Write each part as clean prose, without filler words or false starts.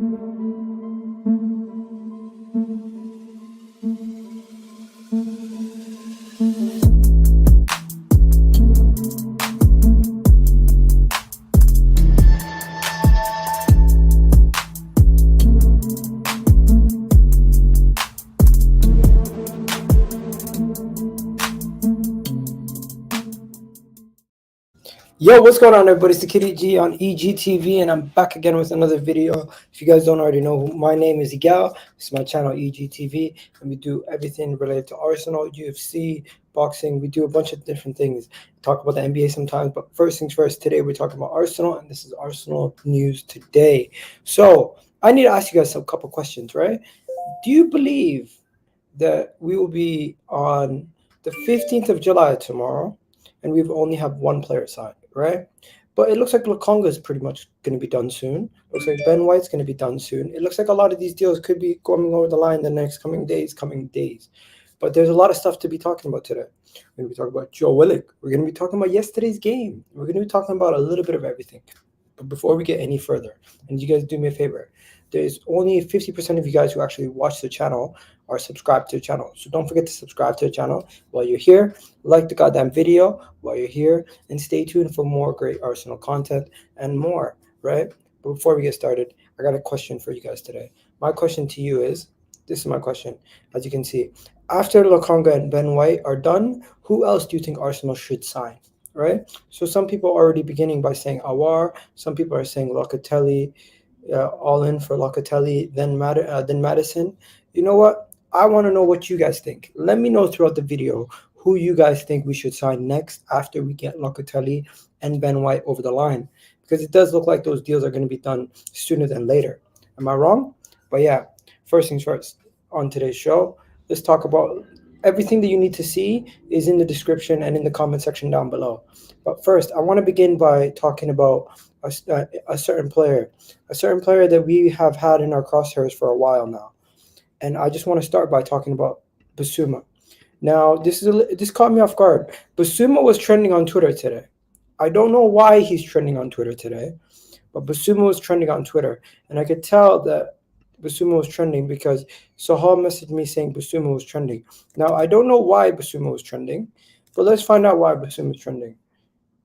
Yo, what's going on, everybody? It's the Kitty G on EGTV, and I'm back again with another video. If you guys don't already know, my name is Egal. This is my channel, EGTV, and we do everything related to Arsenal, UFC, boxing. We do a bunch of different things. We talk about the NBA sometimes, but first things first, today we're talking about Arsenal, and this is Arsenal news today. So I need to ask you guys a couple questions, right? Do you believe that we will be on the 15th of July tomorrow, and we've only have one player signed, right? But it looks like LOKONGA is pretty much going to be done soon. Looks like Ben White's going to be done soon. It looks like a lot of these deals could be coming over the line the next coming days. But there's a lot of stuff to be talking about today. We're going to be talking about Joe Willock. We're going to be talking about yesterday's game. We're going to be talking about a little bit of everything. But before we get any further, and you guys do me a favor, there's only 50% of you guys who actually watch the channel are subscribed to the channel. So don't forget to subscribe to the channel while you're here. Like the goddamn video while you're here. And stay tuned for more great Arsenal content and more, right? But before we get started, I got a question for you guys today. My question to you is, this is my question. As you can see, after LOKONGA and Ben White are done, who else do you think Arsenal should sign, right? So some people are already beginning by saying Aouar. Some people are saying Locatelli. All in for Locatelli, then Madison. You know what? I want to know what you guys think. Let me know throughout the video who you guys think we should sign next after we get Locatelli and Ben White over the line, because it does look like those deals are going to be done sooner than later. Am I wrong? But yeah, first things first, on today's show, let's talk about everything that you need to see is in the description and in the comment section down below. But first, I want to begin by talking about a certain player that we have had in our crosshairs for a while now. And I just want to start by talking about Bissouma. Now, this caught me off guard. Bissouma was trending on Twitter today. I don't know why he's trending on Twitter today, but Bissouma was trending on Twitter. And I could tell that Bissouma was trending because Sahal messaged me saying Bissouma was trending. Now, I don't know why Bissouma was trending, but let's find out why Bissouma is trending.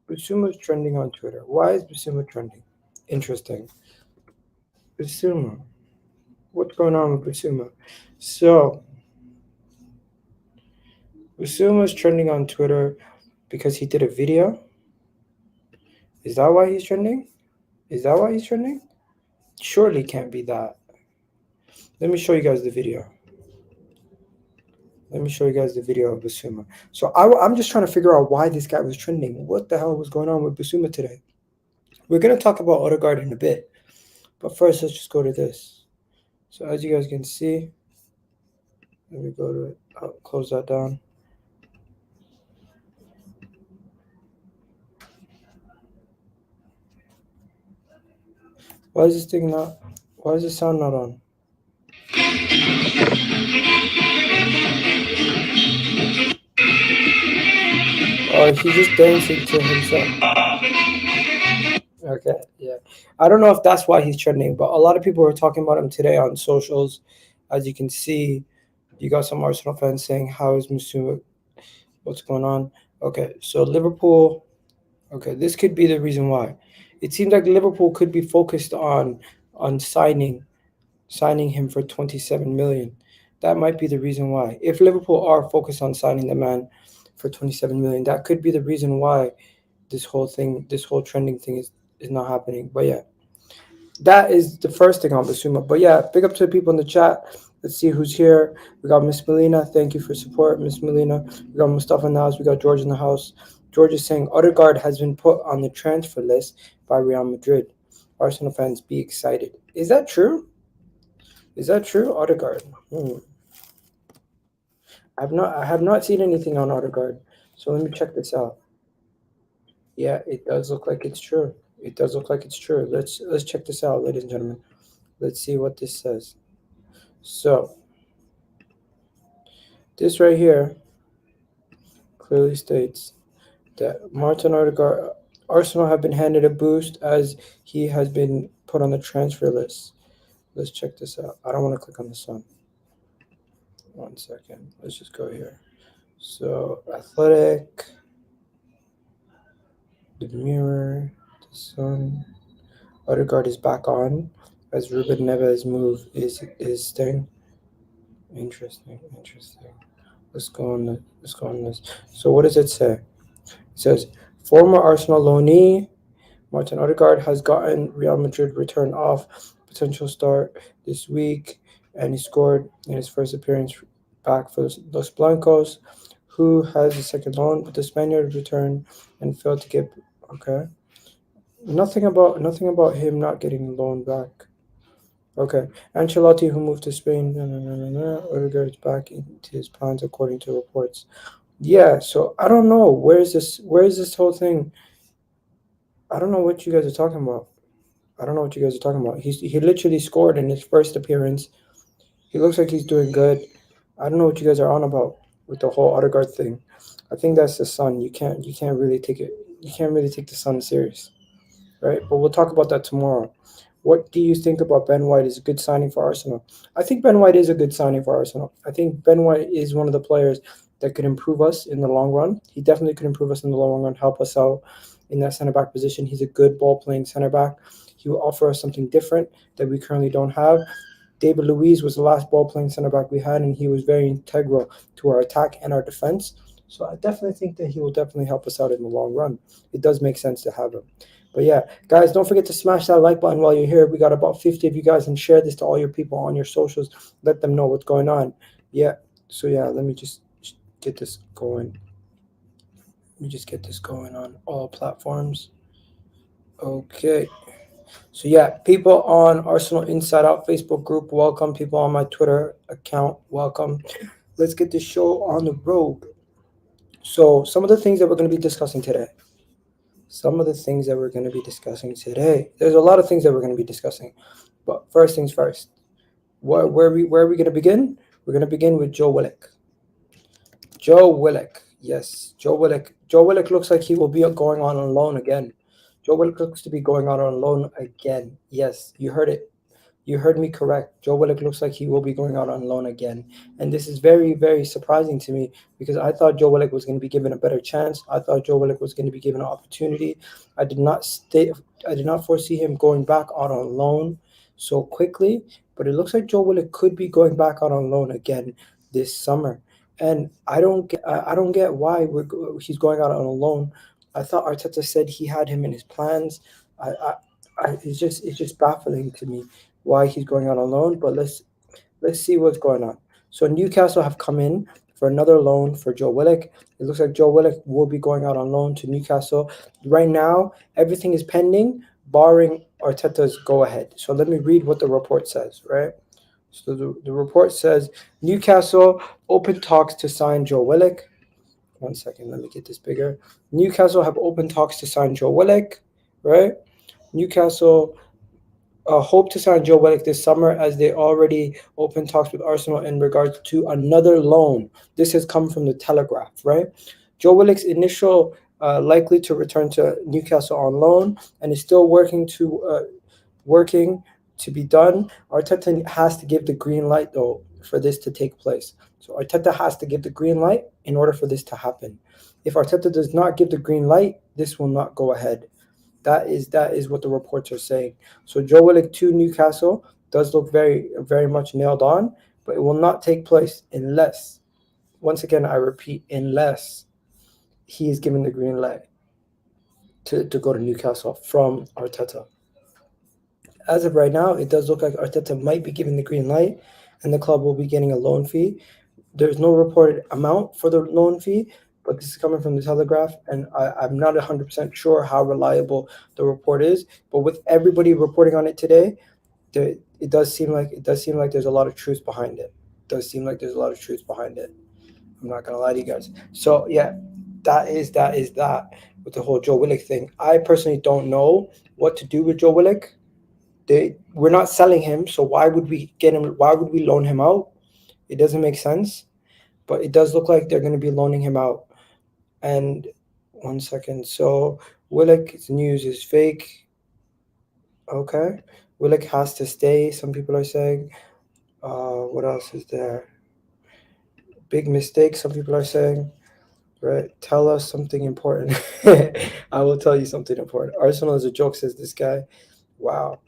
Bissouma is trending on Twitter. Why is Bissouma trending? Interesting. Bissouma. What's going on with Bissouma? So, Bissouma is trending on Twitter because he did a video. Is that why he's trending? Surely can't be that. Let me show you guys the video. Let me show you guys the video of Bissouma. So I'm just trying to figure out why this guy was trending. What the hell was going on with Bissouma today? We're going to talk about Agard in a bit. But first, let's just go to this. So as you guys can see, let me go to it. I'll close that down. Why is the sound not on? Oh, he's just dancing to himself. Okay, yeah. I don't know if that's why he's trending, but a lot of people were talking about him today on socials. As you can see, you got some Arsenal fans saying, how is Bissouma? What's going on? Okay, so Liverpool. Okay, this could be the reason why. It seems like Liverpool could be focused on signing him for 27 million. That might be the reason why. If Liverpool are focused on signing the man for 27 million, that could be the reason why this whole trending thing is not happening. But yeah, that is the first thing on Bissouma. But yeah, big up to the people in the chat. Let's see who's here. We got Miss Melina. Thank you for support, Miss Melina. We got Mustafa in the house. We got George in the house. George is saying Odegaard has been put on the transfer list by Real Madrid. Arsenal fans, be excited. Is that true? Odegaard. I have not seen anything on Agard. So let me check this out. Yeah, it does look like it's true. Let's check this out, ladies and gentlemen. Let's see what this says. So this right here clearly states that Martin Odegaard, Arsenal have been handed a boost as he has been put on the transfer list. Let's check this out. I don't want to click on the sun. 1 second. Let's just go here. So Athletic, the Mirror, the Sun. Odegaard is back on as Ruben Neves' move is staying. Interesting. Let's go on this. So what does it say? It says former Arsenal loanee Martin Odegaard has gotten Real Madrid return off potential start this week, and he scored in his first appearance back for Los Blancos, who has a second loan, but the Spaniard returned and failed to get. Okay, nothing about him not getting the loan back. Okay, Ancelotti, who moved to Spain, Odegaard is back into his plans according to reports. Yeah, so I don't know where is this whole thing. I don't know what you guys are talking about. He literally scored in his first appearance. He looks like he's doing good. I don't know what you guys are on about with the whole Odegaard thing. I think that's the Sun. You can't really take it. You can't really take the Sun serious, right? But we'll talk about that tomorrow. What do you think about Ben White as a good signing for Arsenal? I think Ben White is a good signing for Arsenal. I think Ben White is one of the players that could improve us in the long run. He definitely could improve us in the long run, help us out in that center back position. He's a good ball playing center back. He will offer us something different that we currently don't have. David Luiz was the last ball playing center back we had, and he was very integral to our attack and our defense. So I definitely think that he will definitely help us out in the long run. It does make sense to have him. But yeah, guys, don't forget to smash that like button while you're here. We got about 50 of you guys, and share this to all your people on your socials. Let them know what's going on. Yeah. So yeah, let me just get this going. On all platforms. Okay. So yeah, people on Arsenal Inside Out Facebook group, welcome. People on my Twitter account, welcome. Let's get this show on the road. So some of the things that we're going to be discussing today. There's a lot of things that we're going to be discussing. But first things first. Where are we going to begin? We're going to begin with Joe Willock. Yes, Joe Willock. Joe Willock looks like he will be going on loan again. Joe Willock looks to be going out on loan again. Yes, you heard it. You heard me correct. Joe Willock looks like he will be going out on loan again. And this is very, very surprising to me because I thought Joe Willock was going to be given a better chance. I thought Joe Willock was going to be given an opportunity. I did not foresee him going back out on loan so quickly, but it looks like Joe Willock could be going back out on loan again this summer. And I don't get why he's going out on a loan. I thought Arteta said he had him in his plans. It's just baffling to me why he's going out on loan. But let's see what's going on. So Newcastle have come in for another loan for Joe Willock. It looks like Joe Willock will be going out on loan to Newcastle. Right now, everything is pending, barring Arteta's go-ahead. So let me read what the report says, right? So the report says Newcastle open talks to sign Joe Willock. 1 second, let me get this bigger. Newcastle have open talks to sign Joe Willock, right? Newcastle hope to sign Joe Willock this summer as they already open talks with Arsenal in regards to another loan. This has come from the Telegraph, right? Joe Willock's initial likely to return to Newcastle on loan and is still working to be done. Arteta has to give the green light, though, for this to take place. So Arteta has to give the green light in order for this to happen. If Arteta does not give the green light, this will not go ahead. That is what the reports are saying. So Joe Willock to Newcastle does look very, very much nailed on, but it will not take place unless, once again, I repeat, unless he is given the green light to go to Newcastle from Arteta. As of right now, it does look like Arteta might be giving the green light and the club will be getting a loan fee. There's no reported amount for the loan fee, but this is coming from the Telegraph, and I'm not 100% sure how reliable the report is. But with everybody reporting on it today, it does seem like there's a lot of truth behind it. I'm not gonna lie to you guys. So yeah, that is that with the whole Joe Willock thing. I personally don't know what to do with Joe Willock. We're not selling him, so why would we get him? Why would we loan him out? It doesn't make sense. But it does look like they're going to be loaning him out. And 1 second. So Willock's news is fake. Okay. Willock has to stay, some people are saying. What else is there? Big mistake, some people are saying. Right? Tell us something important. I will tell you something important. Arsenal is a joke, says this guy. Wow.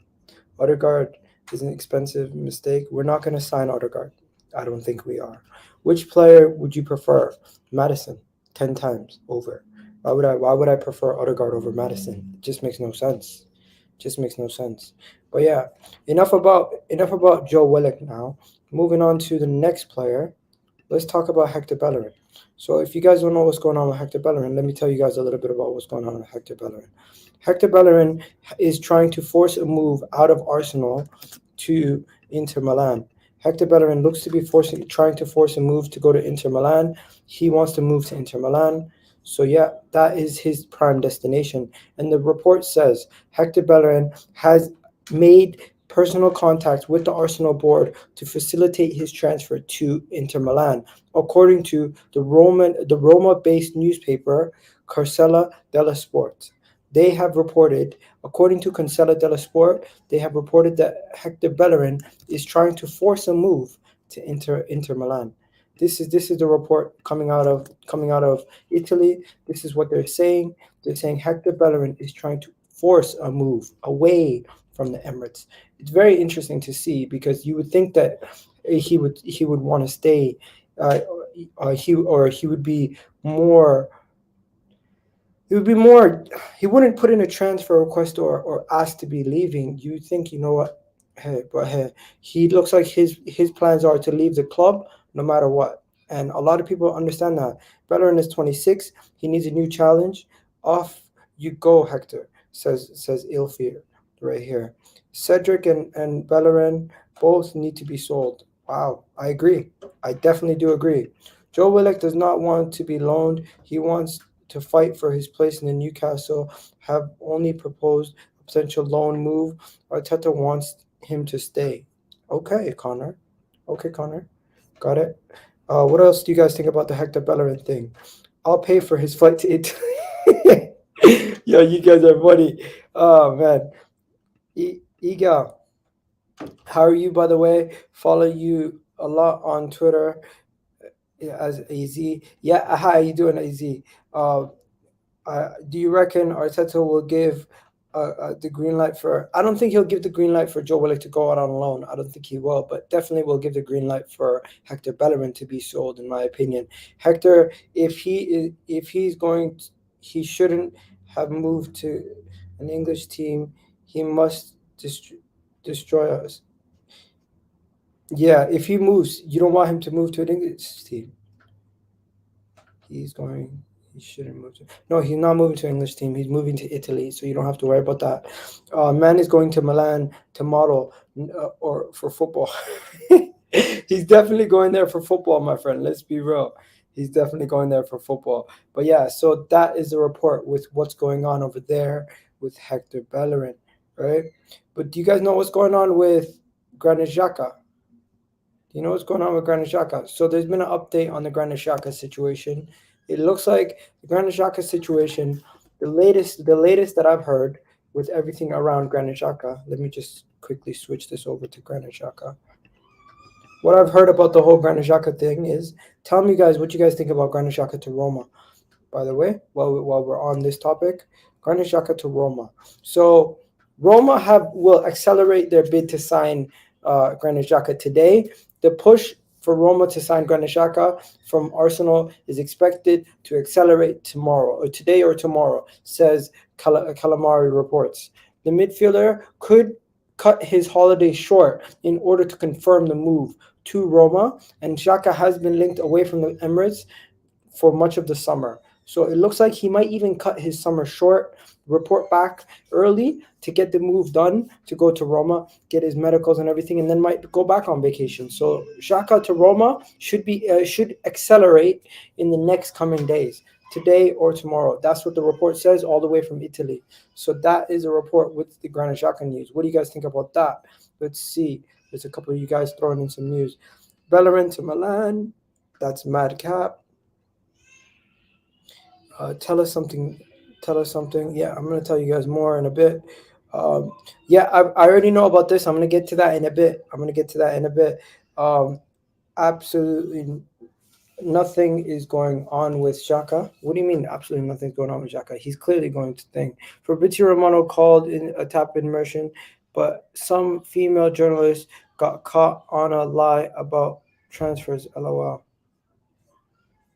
Odegaard is an expensive mistake. We're not going to sign Odegaard. I don't think we are. Which player would you prefer? Madison, 10 times over. Why would I prefer Odegaard over Madison? It just makes no sense. Just makes no sense. But yeah, enough about Joe Willock now. Moving on to the next player. Let's talk about Hector Bellerin. So if you guys don't know what's going on with Hector Bellerin, let me tell you guys a little bit about what's going on with Hector Bellerin. Hector Bellerin is trying to force a move out of Arsenal to Inter Milan. Hector Bellerin looks to be trying to force a move to go to Inter Milan. He wants to move to Inter Milan. So yeah, that is his prime destination. And the report says Hector Bellerin has made personal contact with the Arsenal board to facilitate his transfer to Inter Milan, according to the Roma-based newspaper Carcella della Sport. They have reported, according to Carcella della Sport, they have reported that Hector Bellerin is trying to force a move to Inter Milan. This is the report coming out of Italy. This is what they're saying. They're saying Hector Bellerin is trying to force a move away from the Emirates. It's very interesting to see because you would think that he would want to stay. Uh, he would be more he would be more he wouldn't put in a transfer request or ask to be leaving. You think, you know what? Hey, he looks like his plans are to leave the club no matter what. And a lot of people understand that. Bellerin is 26. He needs a new challenge. Off you go, Hector, says Ilfear right here. Cedric and Bellerin both need to be sold. Wow, I agree. I definitely do agree. Joe Willock does not want to be loaned. He wants to fight for his place in the Newcastle. Have only proposed a potential loan move. Arteta wants him to stay. Okay, Connor. Okay, Connor. Got it. What else do you guys think about the Hector Bellerin thing? I'll pay for his flight to Italy. Yo, you guys are funny. Oh man. Egal, how are you, by the way? Follow you a lot on Twitter, as AZ. Yeah, how you doing, AZ? Uh, do you reckon Arteta will give the green light for? I don't think he'll give the green light for Joe Willock to go out on loan. I don't think he will, but definitely will give the green light for Hector Bellerin to be sold, in my opinion. Hector, if he's he shouldn't have moved to an English team. He must destroy us. Yeah, if he moves, you don't want him to move to an English team. He's going. He shouldn't move to. No, he's not moving to English team. He's moving to Italy, so you don't have to worry about that. Man is going to Milan to model or for football. He's definitely going there for football, my friend. Let's be real. He's definitely going there for football. But yeah, so that is the report with what's going on over there with Hector Bellerin, right? But do you guys know what's going on with Granit Xhaka? Do you know what's going on with Granit Xhaka? So there's been an update on the Granit Xhaka situation. It looks like the Granit Xhaka situation, the latest that I've heard with everything around Granit Xhaka. Let me just quickly switch this over to Granit Xhaka. What I've heard about the whole Granit Xhaka thing is, tell me guys what you guys think about Granit Xhaka to Roma. By the way, while we're on this topic, Granit Xhaka to Roma. So Roma will accelerate their bid to sign Granit Xhaka today. The push for Roma to sign Granit Xhaka from Arsenal is expected to accelerate tomorrow, or today or tomorrow, says Calamari reports. The midfielder could cut his holiday short in order to confirm the move to Roma, and Xhaka has been linked away from the Emirates for much of the summer. So it looks like he might even cut his summer short, report back early to get the move done, to go to Roma, get his medicals and everything, and then might go back on vacation. So Xhaka to Roma should accelerate in the next coming days, today or tomorrow. That's what the report says, all the way from Italy. So that is a report with the Granit Xhaka news. What do you guys think about that? Let's see. There's a couple of you guys throwing in some news. Bellerin to Milan. That's madcap. Tell us something. Tell us something. Yeah, I'm gonna tell you guys more in a bit. Um, yeah, I already know about this. I'm gonna get to that in a bit. Um, absolutely nothing is going on with Xhaka. What do you mean? Absolutely nothing's going on with Xhaka. He's clearly going to think. Fabrizio Romano called in a tap immersion, but some female journalists got caught on a lie about transfers. LOL.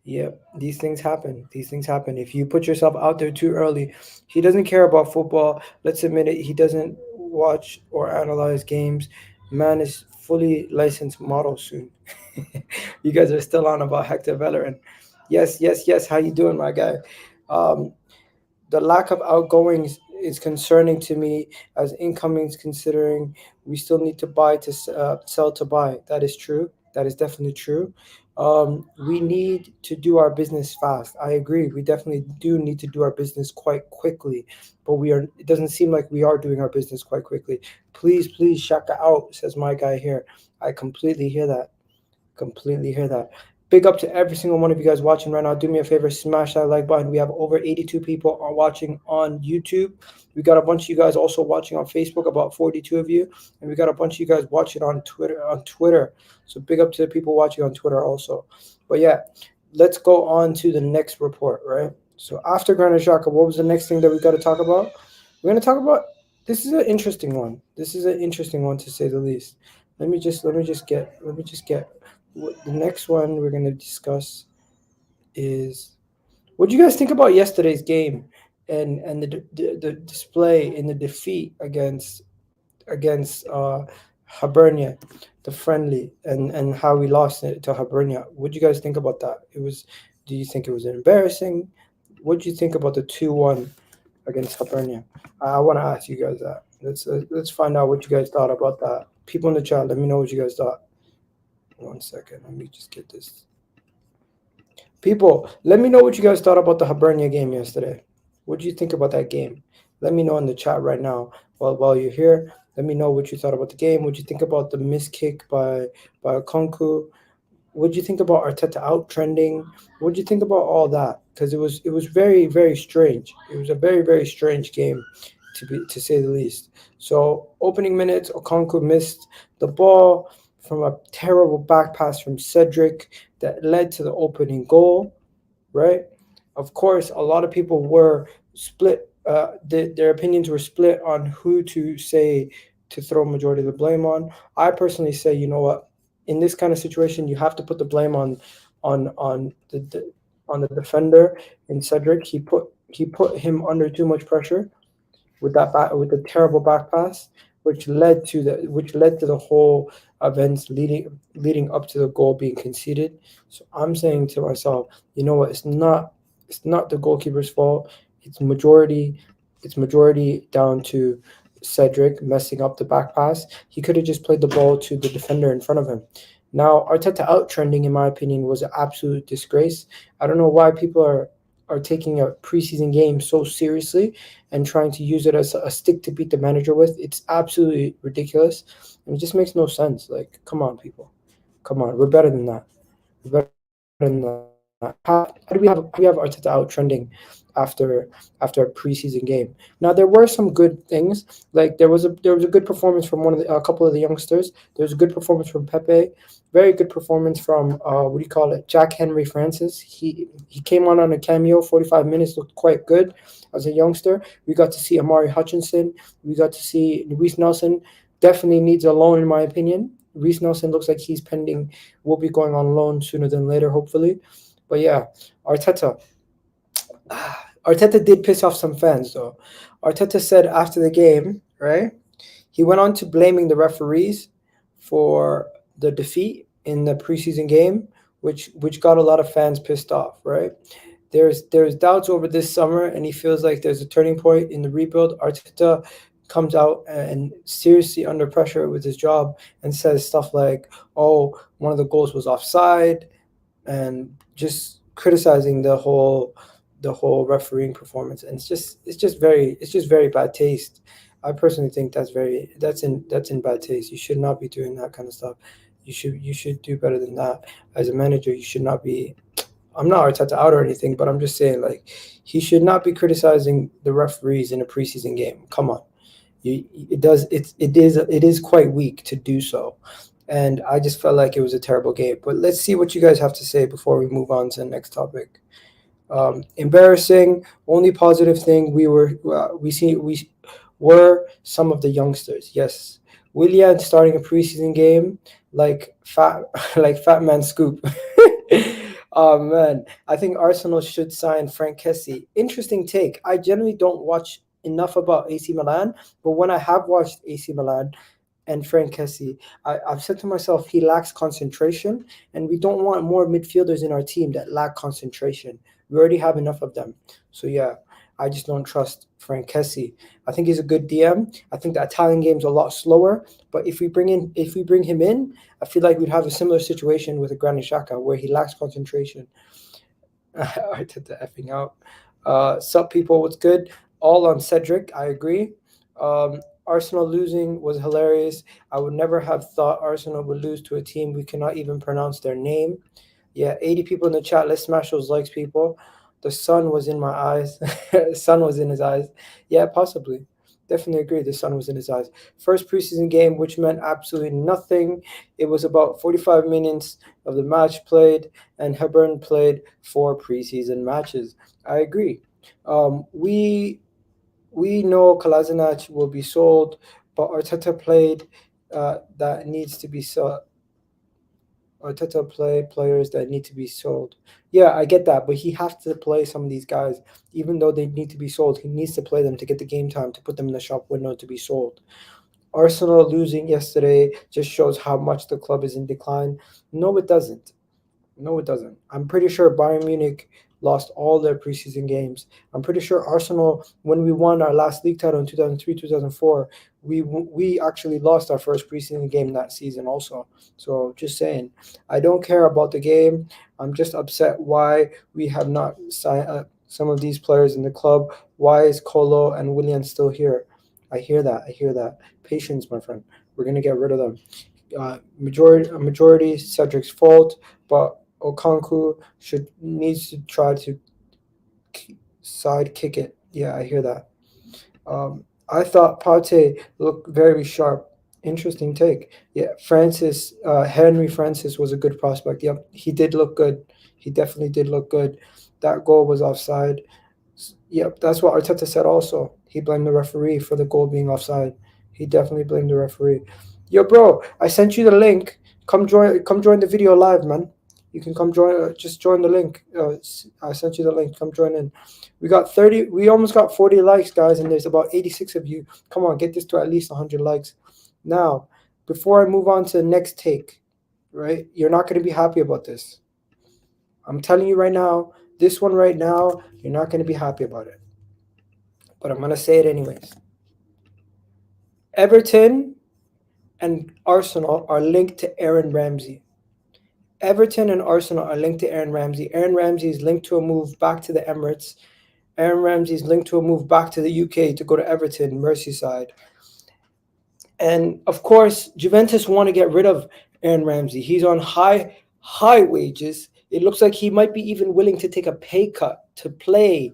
Yep, these things happen. These things happen. If you put yourself out there too early, he doesn't care about football. Let's admit it. He doesn't watch or analyze games. Man is fully licensed model soon. You guys are still on about Hector Bellerin. Yes, yes, yes. How you doing, my guy? Um, the lack of outgoings is concerning to me as incomings, considering we still need to buy to sell to buy. That is true. That is definitely true. We need to do our business fast. I agree. We definitely do need to do our business quite quickly, but we are. It doesn't seem like we are doing our business quite quickly. Please, please, Shaka out, says my guy here. I completely hear that. Completely hear that. Big up to every single one of you guys watching right now. Do me a favor, smash that like button. We have over 82 people are watching on YouTube. We got a bunch of you guys also watching on Facebook, about 42 of you, and we got a bunch of you guys watching on Twitter. So big up to the people watching on Twitter also. But yeah, let's go on to the next report, right? So after Granit Xhaka, what was the next thing that we got to talk about? We're gonna talk about. This is an interesting one. This is an interesting one to say the least. Let me just get the next one we're going to discuss is what do you guys think about yesterday's game and the display in the defeat against Hibernia, the friendly, and how we lost it to Hibernia. What do you guys think about that? It was. Do you think it was embarrassing? What do you think about the 2-1 against Hibernia? I want to ask you guys that. Let's find out what you guys thought about that. People in the chat, let me know what you guys thought. 1 second. Let me just get this. People, let me know what you guys thought about the Hibernia game yesterday. What do you think about that game? Let me know in the chat right now. While you're here, let me know what you thought about the game. What you think about the missed kick by Konku? What do you think about Arteta out trending? What do you think about all that? Because it was very, very strange. It was a very, very strange game, to say the least. So opening minutes, Okonkwo missed the ball from a terrible back pass from Cedric that led to the opening goal, right? Of course, a lot of people were split. Their opinions were split on who to say to throw majority of the blame on. I personally say, you know what, in this kind of situation, you have to put the blame on the defender in Cedric. He put him under too much pressure with the terrible back pass, which led to the whole events leading up to the goal being conceded. So I'm saying to myself, you know what? It's not the goalkeeper's fault. It's majority down to Cedric messing up the back pass. He could have just played the ball to the defender in front of him. Now Arteta out trending, in my opinion, was an absolute disgrace. I don't know why people are taking a preseason game so seriously and trying to use it as a stick to beat the manager with. It's absolutely ridiculous. And it just makes no sense. Like, come on, people. Come on. We're better than that. We're better than that. How do we have Arteta out trending after a preseason game? Now there were some good things. Like there was a good performance from a couple of the youngsters. There was a good performance from Pepe. Very good performance from what do you call it? Jack Henry Francis. He came on a cameo. 45 minutes, looked quite good as a youngster. We got to see Amari Hutchinson. We got to see Reece Nelson. Definitely needs a loan in my opinion. Reece Nelson looks like he's pending. Will be going on loan sooner than later, hopefully. But yeah, Arteta. Arteta did piss off some fans though. Arteta said after the game, right? He went on to blaming the referees for the defeat in the preseason game, which got a lot of fans pissed off, right? There's doubts over this summer, and he feels like there's a turning point in the rebuild. Arteta comes out and seriously under pressure with his job and says stuff like, "Oh, one of the goals was offside," and just criticizing the whole refereeing performance. And it's just very bad taste. I personally think that's in bad taste. You should not be doing that kind of stuff. You should do better than that. As a manager, you should not be. I'm not Arteta out or anything, but I'm just saying, like, he should not be criticizing the referees in a preseason game. Come on. It is quite weak to do so, and I just felt like it was a terrible game. But let's see what you guys have to say before we move on to the next topic. Embarrassing. Only positive thing we were some of the youngsters. Yes, Willian starting a preseason game like fat like fat man scoop. Oh man, I think Arsenal should sign Frank Kessie. Interesting take. I generally don't watch enough about AC Milan, but when I have watched AC Milan and Frank Kessie, I've said to myself he lacks concentration, and we don't want more midfielders in our team that lack concentration. We already have enough of them. So yeah, I just don't trust Frank Kessie. I think he's a good DM. I think the Italian game's a lot slower, but if we bring him in, I feel like we'd have a similar situation with a Granit Xhaka where he lacks concentration. I did the effing out. Sup people, what's good? All on Cedric, I agree. Arsenal losing was hilarious. I would never have thought Arsenal would lose to a team we cannot even pronounce their name. Yeah, 80 people in the chat. Let's smash those likes, people. The sun was in my eyes. Sun was in his eyes. Yeah, possibly. Definitely agree. The sun was in his eyes. First preseason game, which meant absolutely nothing. It was about 45 minutes of the match played, and Hebron played 4 preseason matches. I agree. We know Kolasinac will be sold, but Arteta played that needs to be sold. Arteta play players that need to be sold. Yeah, I get that, but he has to play some of these guys, even though they need to be sold. He needs to play them to get the game time to put them in the shop window to be sold. Arsenal losing yesterday just shows how much the club is in decline. No, it doesn't. No, it doesn't. I'm pretty sure Bayern Munich lost all their preseason games. I'm pretty sure Arsenal, when we won our last league title in 2003, 2004, we actually lost our first preseason game that season also. So just saying, I don't care about the game. I'm just upset why we have not signed some of these players in the club. Why is Colo and Willian still here? I hear that. I hear that. Patience, my friend. We're gonna get rid of them. Majority Cedric's fault, but Okonku should needs to try to side kick it. Yeah, I hear that. I thought Pate looked very sharp. Interesting take. Yeah, Henry Francis was a good prospect. Yep, he did look good. He definitely did look good. That goal was offside. Yep, that's what Arteta said also. He blamed the referee for the goal being offside. He definitely blamed the referee. Yo, bro, I sent you the link. Come join the video live, man. You can come join. Just join the link. I sent you the link. Come join in. We got 30. We almost got 40 likes, guys, and there's about 86 of you. Come on, get this to at least 100 likes. Now, before I move on to the next take, right? You're not going to be happy about this. I'm telling you right now. This one right now, you're not going to be happy about it. But I'm going to say it anyways. Everton and Arsenal are linked to Aaron Ramsey. Everton and Arsenal are linked to Aaron Ramsey. Aaron Ramsey is linked to a move back to the Emirates. Aaron Ramsey is linked to a move back to the UK to go to Everton, Merseyside. And of course, Juventus want to get rid of Aaron Ramsey. He's on high wages. It looks like he might be even willing to take a pay cut to play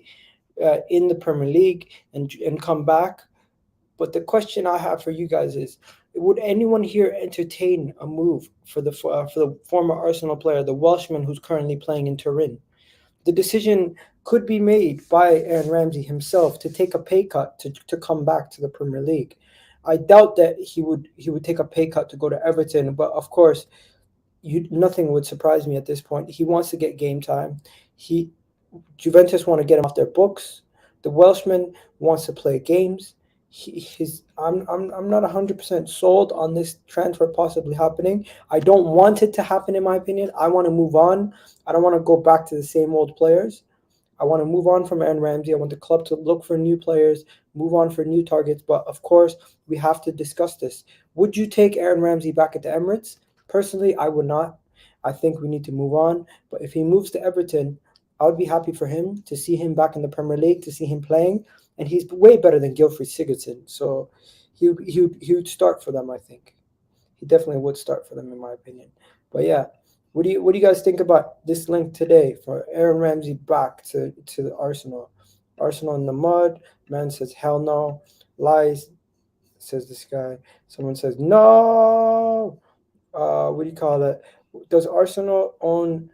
in the Premier League and come back. But the question I have for you guys is: would anyone here entertain a move for the former Arsenal player, the Welshman who's currently playing in Turin? The decision could be made by Aaron Ramsey himself to take a pay cut to come back to the Premier League. I doubt that he would take a pay cut to go to Everton, but of course, nothing would surprise me at this point. He wants to get game time. Juventus want to get him off their books. The Welshman wants to play games. I'm not 100% sold on this transfer possibly happening. I don't want it to happen, in my opinion. I want to move on. I don't want to go back to the same old players. I want to move on from Aaron Ramsey. I want the club to look for new players, move on for new targets. But of course, we have to discuss this. Would you take Aaron Ramsey back at the Emirates? Personally, I would not. I think we need to move on. But if he moves to Everton, I would be happy for him to see him back in the Premier League, to see him playing. And he's way better than Gylfi Sigurdsson. So he would start for them, I think. He definitely would start for them, in my opinion. But yeah, what do you guys think about this link today for Aaron Ramsey back to the Arsenal? Arsenal in the mud. Man says hell no. Lies. says this guy. Someone says no. What do you call it? Does Arsenal own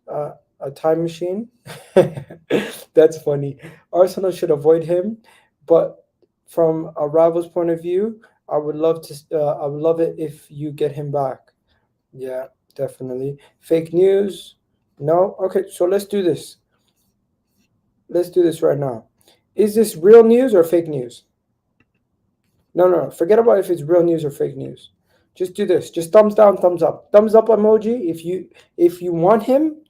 a time machine? That's funny. Arsenal should avoid him, but from a rival's point of view, I would love to. I would love it if you get him back. Yeah, definitely. Fake news? No. Okay, so let's do this. Let's do this right now. Is this real news or fake news? No, no, no. Forget about if it's real news or fake news. Just do this. Just thumbs down, thumbs up. Thumbs up emoji if you want him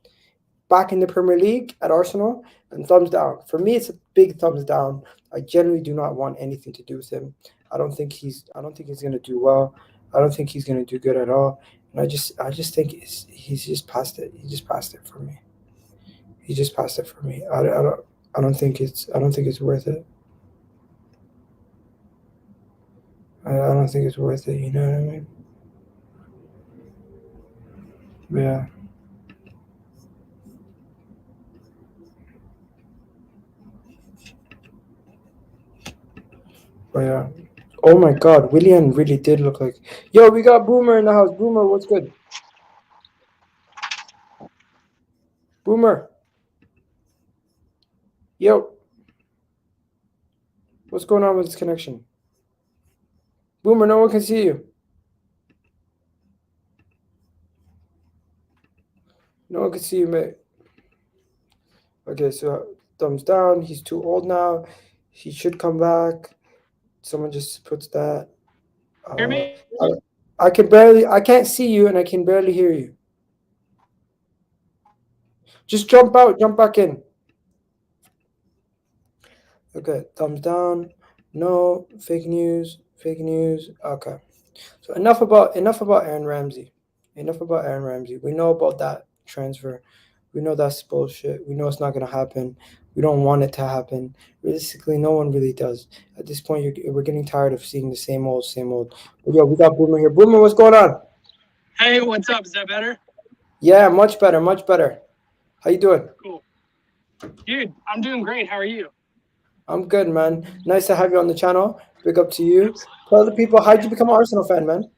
back in the Premier League at Arsenal, and thumbs down. For me, it's a big thumbs down. I generally do not want anything to do with him. I don't think he's gonna do well. I don't think he's gonna do good at all. And I just think he's just past it. He just passed it for me. He just passed it for me. I don't think it's worth it. I don't think it's worth it. You know what I mean? Yeah. But yeah. Oh my God, Willian really did look like. Yo, we got Boomer in the house. Boomer, what's good? Boomer. Yo. What's going on with this connection? Boomer, no one can see you. No one can see you, mate. Okay, so thumbs down. He's too old now. He should come back. Someone just puts that. Hear me? I can't see you and I can barely hear you. Just jump out, jump back in. Okay, thumbs down. No, fake news, fake news. Okay. So enough about Aaron Ramsey. Enough about Aaron Ramsey. We know about that transfer. We know that's bullshit. We know it's not gonna happen. We don't want it to happen. Realistically, no one really does. At this point, we're getting tired of seeing the same old, same old. But yo, we got Boomer here. Boomer, what's going on? Hey, what's up? Is that better? Yeah, much better, much better. How you doing? Cool. Dude, I'm doing great. How are you? I'm good, man. Nice to have you on the channel. Big up to you. Tell the people, how'd you become an Arsenal fan, man?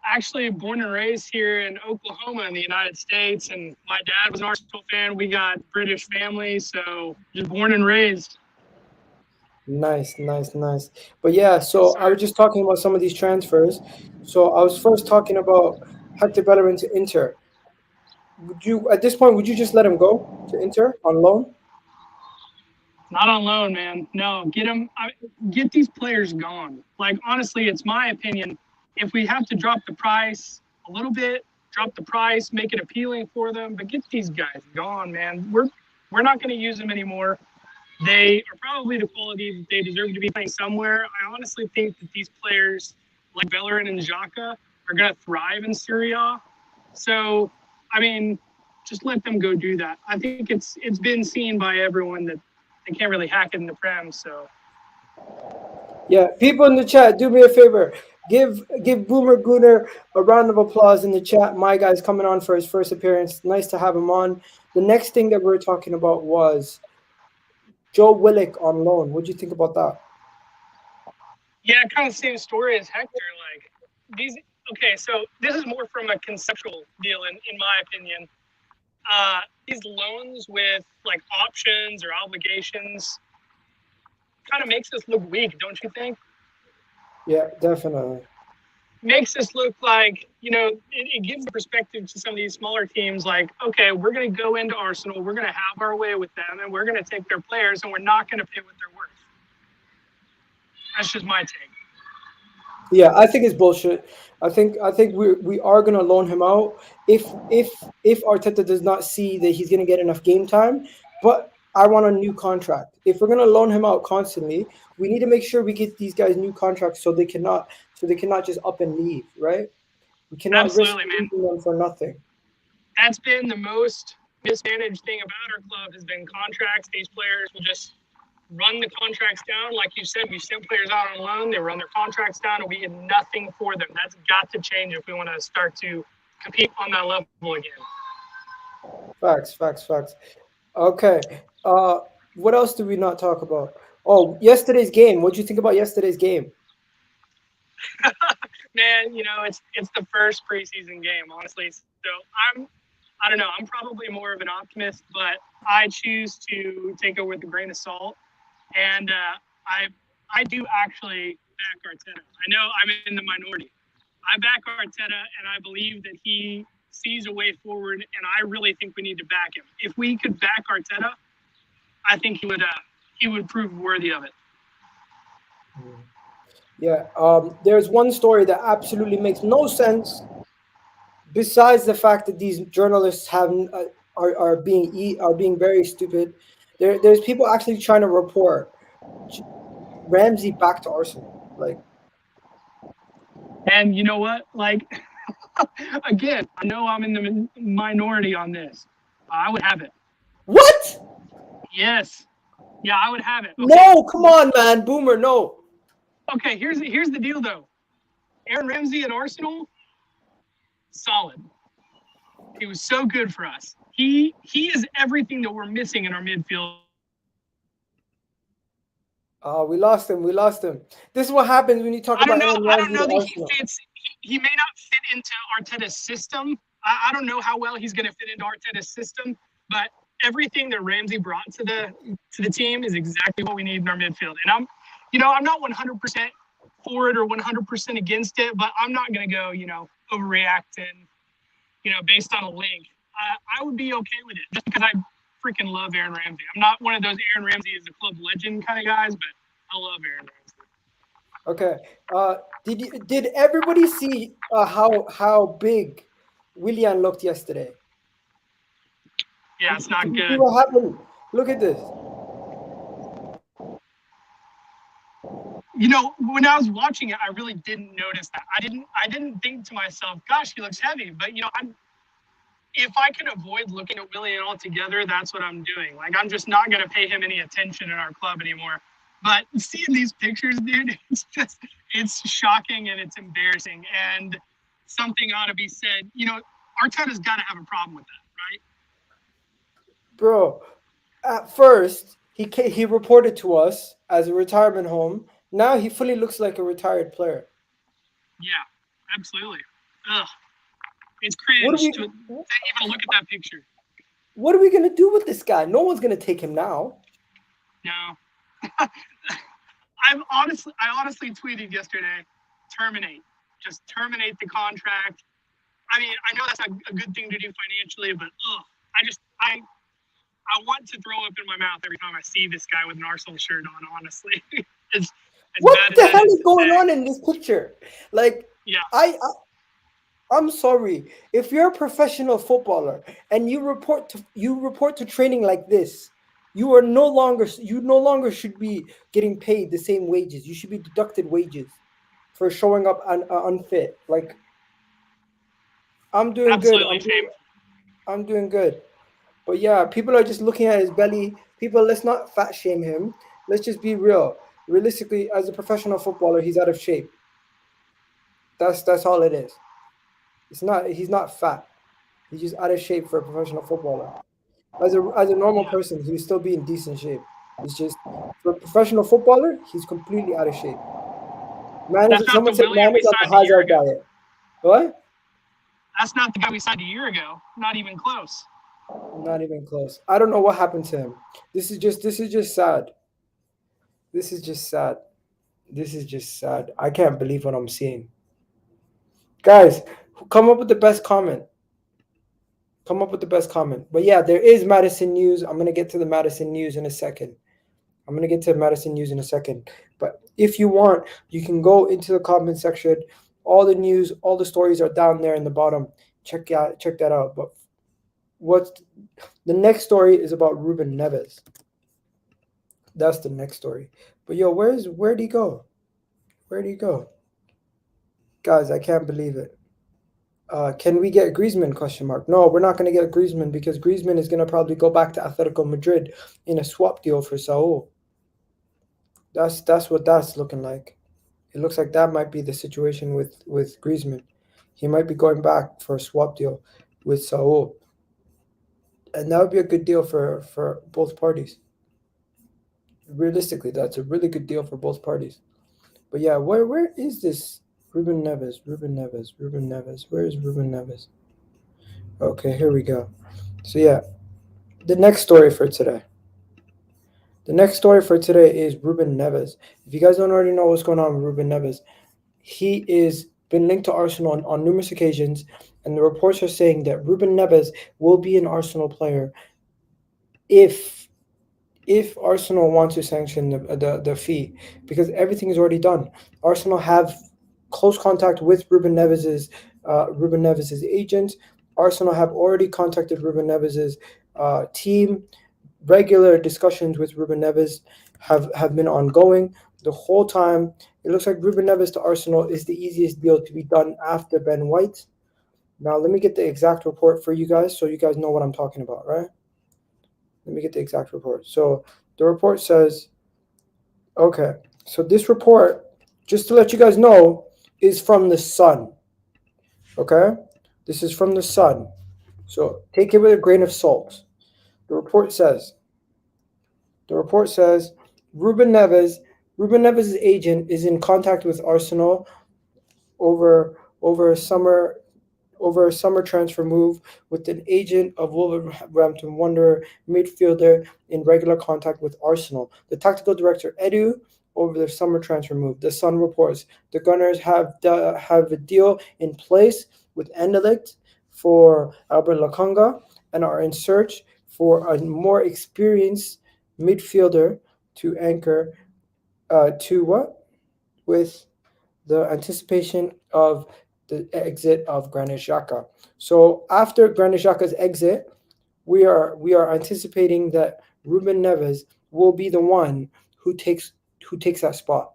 Actually, born and raised here in Oklahoma in the United States, and my dad was an Arsenal fan. We got British family, so just born and raised. Nice, nice, nice. But yeah, so Yes, I was just talking about some of these transfers. So I was first talking about Hector Bellerin to Inter. Would you, at this point, would you just let him go to Inter on loan? Not on loan, man. No, get these players gone. Like honestly, it's my opinion. If we have to drop the price a little bit, drop the price, make it appealing for them, but get these guys gone, man. We're not going to use them anymore. They are probably the quality that they deserve to be playing somewhere. I honestly think that these players like Bellerin and Xhaka are going to thrive in Serie A. So, I mean, just let them go do that. I think it's been seen by everyone that they can't really hack it in the Prem. So, Yeah, people in the chat, do me a favor. Give Boomer Gooner a round of applause in the chat. My guy's coming on for his first appearance. Nice to have him on. The next thing that we are talking about was Joe Willock on loan. What'd you think about that? yeah, kind of same story as Hector. Like these. Okay, so this is more from a conceptual deal, in my opinion. These loans with like options or obligations kind of makes us look weak, don't you think? Yeah, definitely. Makes us look like, it gives the perspective to some of these smaller teams like, okay, we're going to go into Arsenal, we're going to have our way with them, and we're going to take their players, and we're not going to pay what they're worth. That's just my take. Yeah, I think it's bullshit. I think we are gonna loan him out if Arteta does not see that he's gonna get enough game time. But I want a new contract. If we're gonna loan him out constantly, we need to make sure we get these guys new contracts so they cannot just up and leave, right? We cannot risk Absolutely, man. losing them for nothing. That's been the most mismanaged thing about our club has been contracts. These players will just run the contracts down. Like you said, we send players out on loan, they run their contracts down, and we get nothing for them. That's got to change if we want to start to compete on that level again. Facts. Okay. What else did we not talk about? Oh, yesterday's game. What do you think about yesterday's game? Man, it's the first preseason game, honestly. So I don't know. I'm probably more of an optimist, but I choose to take it with a grain of salt. And I do actually back Arteta. I know I'm in the minority. I back Arteta, and I believe that he sees a way forward, and I really think we need to back him. If we could back Arteta, I think he would prove worthy of it. Yeah. There's one story that absolutely makes no sense. Besides the fact that these journalists are being very stupid, there's people actually trying to report Ramsey back to Arsenal. Like, and you know what? Like, again, I know I'm in the minority on this. I would have it. what? Yes. Yeah, I would have it. Okay. No, come on, man, Boomer, no. Okay, here's the deal though. Aaron Ramsey at Arsenal, solid. He was so good for us. He is everything that we're missing in our midfield. We lost him. This is what happens when you talk about Aaron Ramsey. I don't know that Arsenal. he fits. He may not fit into Arteta's system. I don't know how well he's going to fit into Arteta's system, but everything that Ramsey brought to the team is exactly what we need in our midfield. And I'm not 100% for it or 100% against it, but I'm not going to go, overreact and, based on a link. I would be okay with it just because I freaking love Aaron Ramsey. I'm not one of those Aaron Ramsey is a club legend kind of guys, but I love Aaron Okay. Ramsey. Did everybody see how big Willian looked yesterday? Yeah, it's not good. See what happened? Look at this. When I was watching it, I really didn't notice that. I didn't think to myself, gosh, he looks heavy. But if I can avoid looking at Willian altogether, that's what I'm doing. Like, I'm just not going to pay him any attention in our club anymore. But seeing these pictures, dude, it's shocking and it's embarrassing. And something ought to be said. Arteta's got to have a problem with that, right? Bro, at first, he reported to us as a retirement home. Now he fully looks like a retired player. Yeah, absolutely. Ugh. It's cringe to even look at that picture. What are we going to do with this guy? No one's going to take him now. No. I honestly tweeted yesterday, terminate. Just terminate the contract. I mean, I know that's a good thing to do financially, but I want to throw up in my mouth every time I see this guy with an Arsenal shirt on, honestly. What the hell is going on in this picture? Like, yeah. I'm sorry. If you're a professional footballer and you report to training like this, you no longer should be getting paid the same wages. You should be deducted wages for showing up unfit. Like, I'm doing absolutely good. I'm doing good. But yeah, people are just looking at his belly. People, let's not fat shame him. Let's just be real. Realistically, as a professional footballer, he's out of shape. That's all it is. He's not fat. He's just out of shape for a professional footballer. As a normal person, he would still be in decent shape. It's just for a professional footballer, he's completely out of shape. Someone said man is on the Hazard diet. What? That's not the guy we signed a year ago. Not even close. Not even close. I don't know what happened to him. This is just sad. This is just sad. I can't believe what I'm seeing. Guys, come up with the best comment. But yeah, there is Madison news. I'm going to get to the Madison news in a second. But if you want, you can go into the comment section. All the news, all the stories are down there in the bottom. Check that out. But the next story is about Ruben Neves. That's the next story. But yo, where'd he go? Guys, I can't believe it. Can we get Griezmann? No, we're not going to get Griezmann because Griezmann is going to probably go back to Atletico Madrid in a swap deal for Saul. That's what that's looking like. It looks like that might be the situation with Griezmann. He might be going back for a swap deal with Saul. And that would be a good deal for both parties. Realistically, that's a really good deal for both parties. But yeah, where is this Ruben Neves? Ruben Neves. Ruben Neves. Where is Ruben Neves? Okay, here we go. So yeah, the next story for today. The next story for today is Ruben Neves. If you guys don't already know what's going on with Ruben Neves, he is been linked to Arsenal on numerous occasions, and the reports are saying that Ruben Neves will be an Arsenal player if Arsenal want to sanction the fee, because everything is already done. Arsenal have close contact with Ruben Neves's agent. Arsenal have already contacted Ruben Neves's team. Regular discussions with Ruben Neves have been ongoing the whole time. It looks like Ruben Neves to Arsenal is the easiest deal to be done after Ben White. Now let me get the exact report for you guys so you guys know what I'm talking about, right? Let me get the exact report. So the report says, okay, so this report, just to let you guys know, is from the Sun. Okay? This is from the Sun. So take it with a grain of salt. The report says Ruben Neves' agent is in contact with Arsenal over a summer transfer move, with an agent of Wolverhampton Wanderer midfielder in regular contact with Arsenal. The tactical director Edu over the summer transfer move. The Sun reports the Gunners have a deal in place with Anderlecht for Albert LOKONGA and are in search for a more experienced midfielder to anchor with the anticipation of the exit of Granit Xhaka. So after Granit Xhaka's exit, we are anticipating that Ruben Neves will be the one who takes that spot.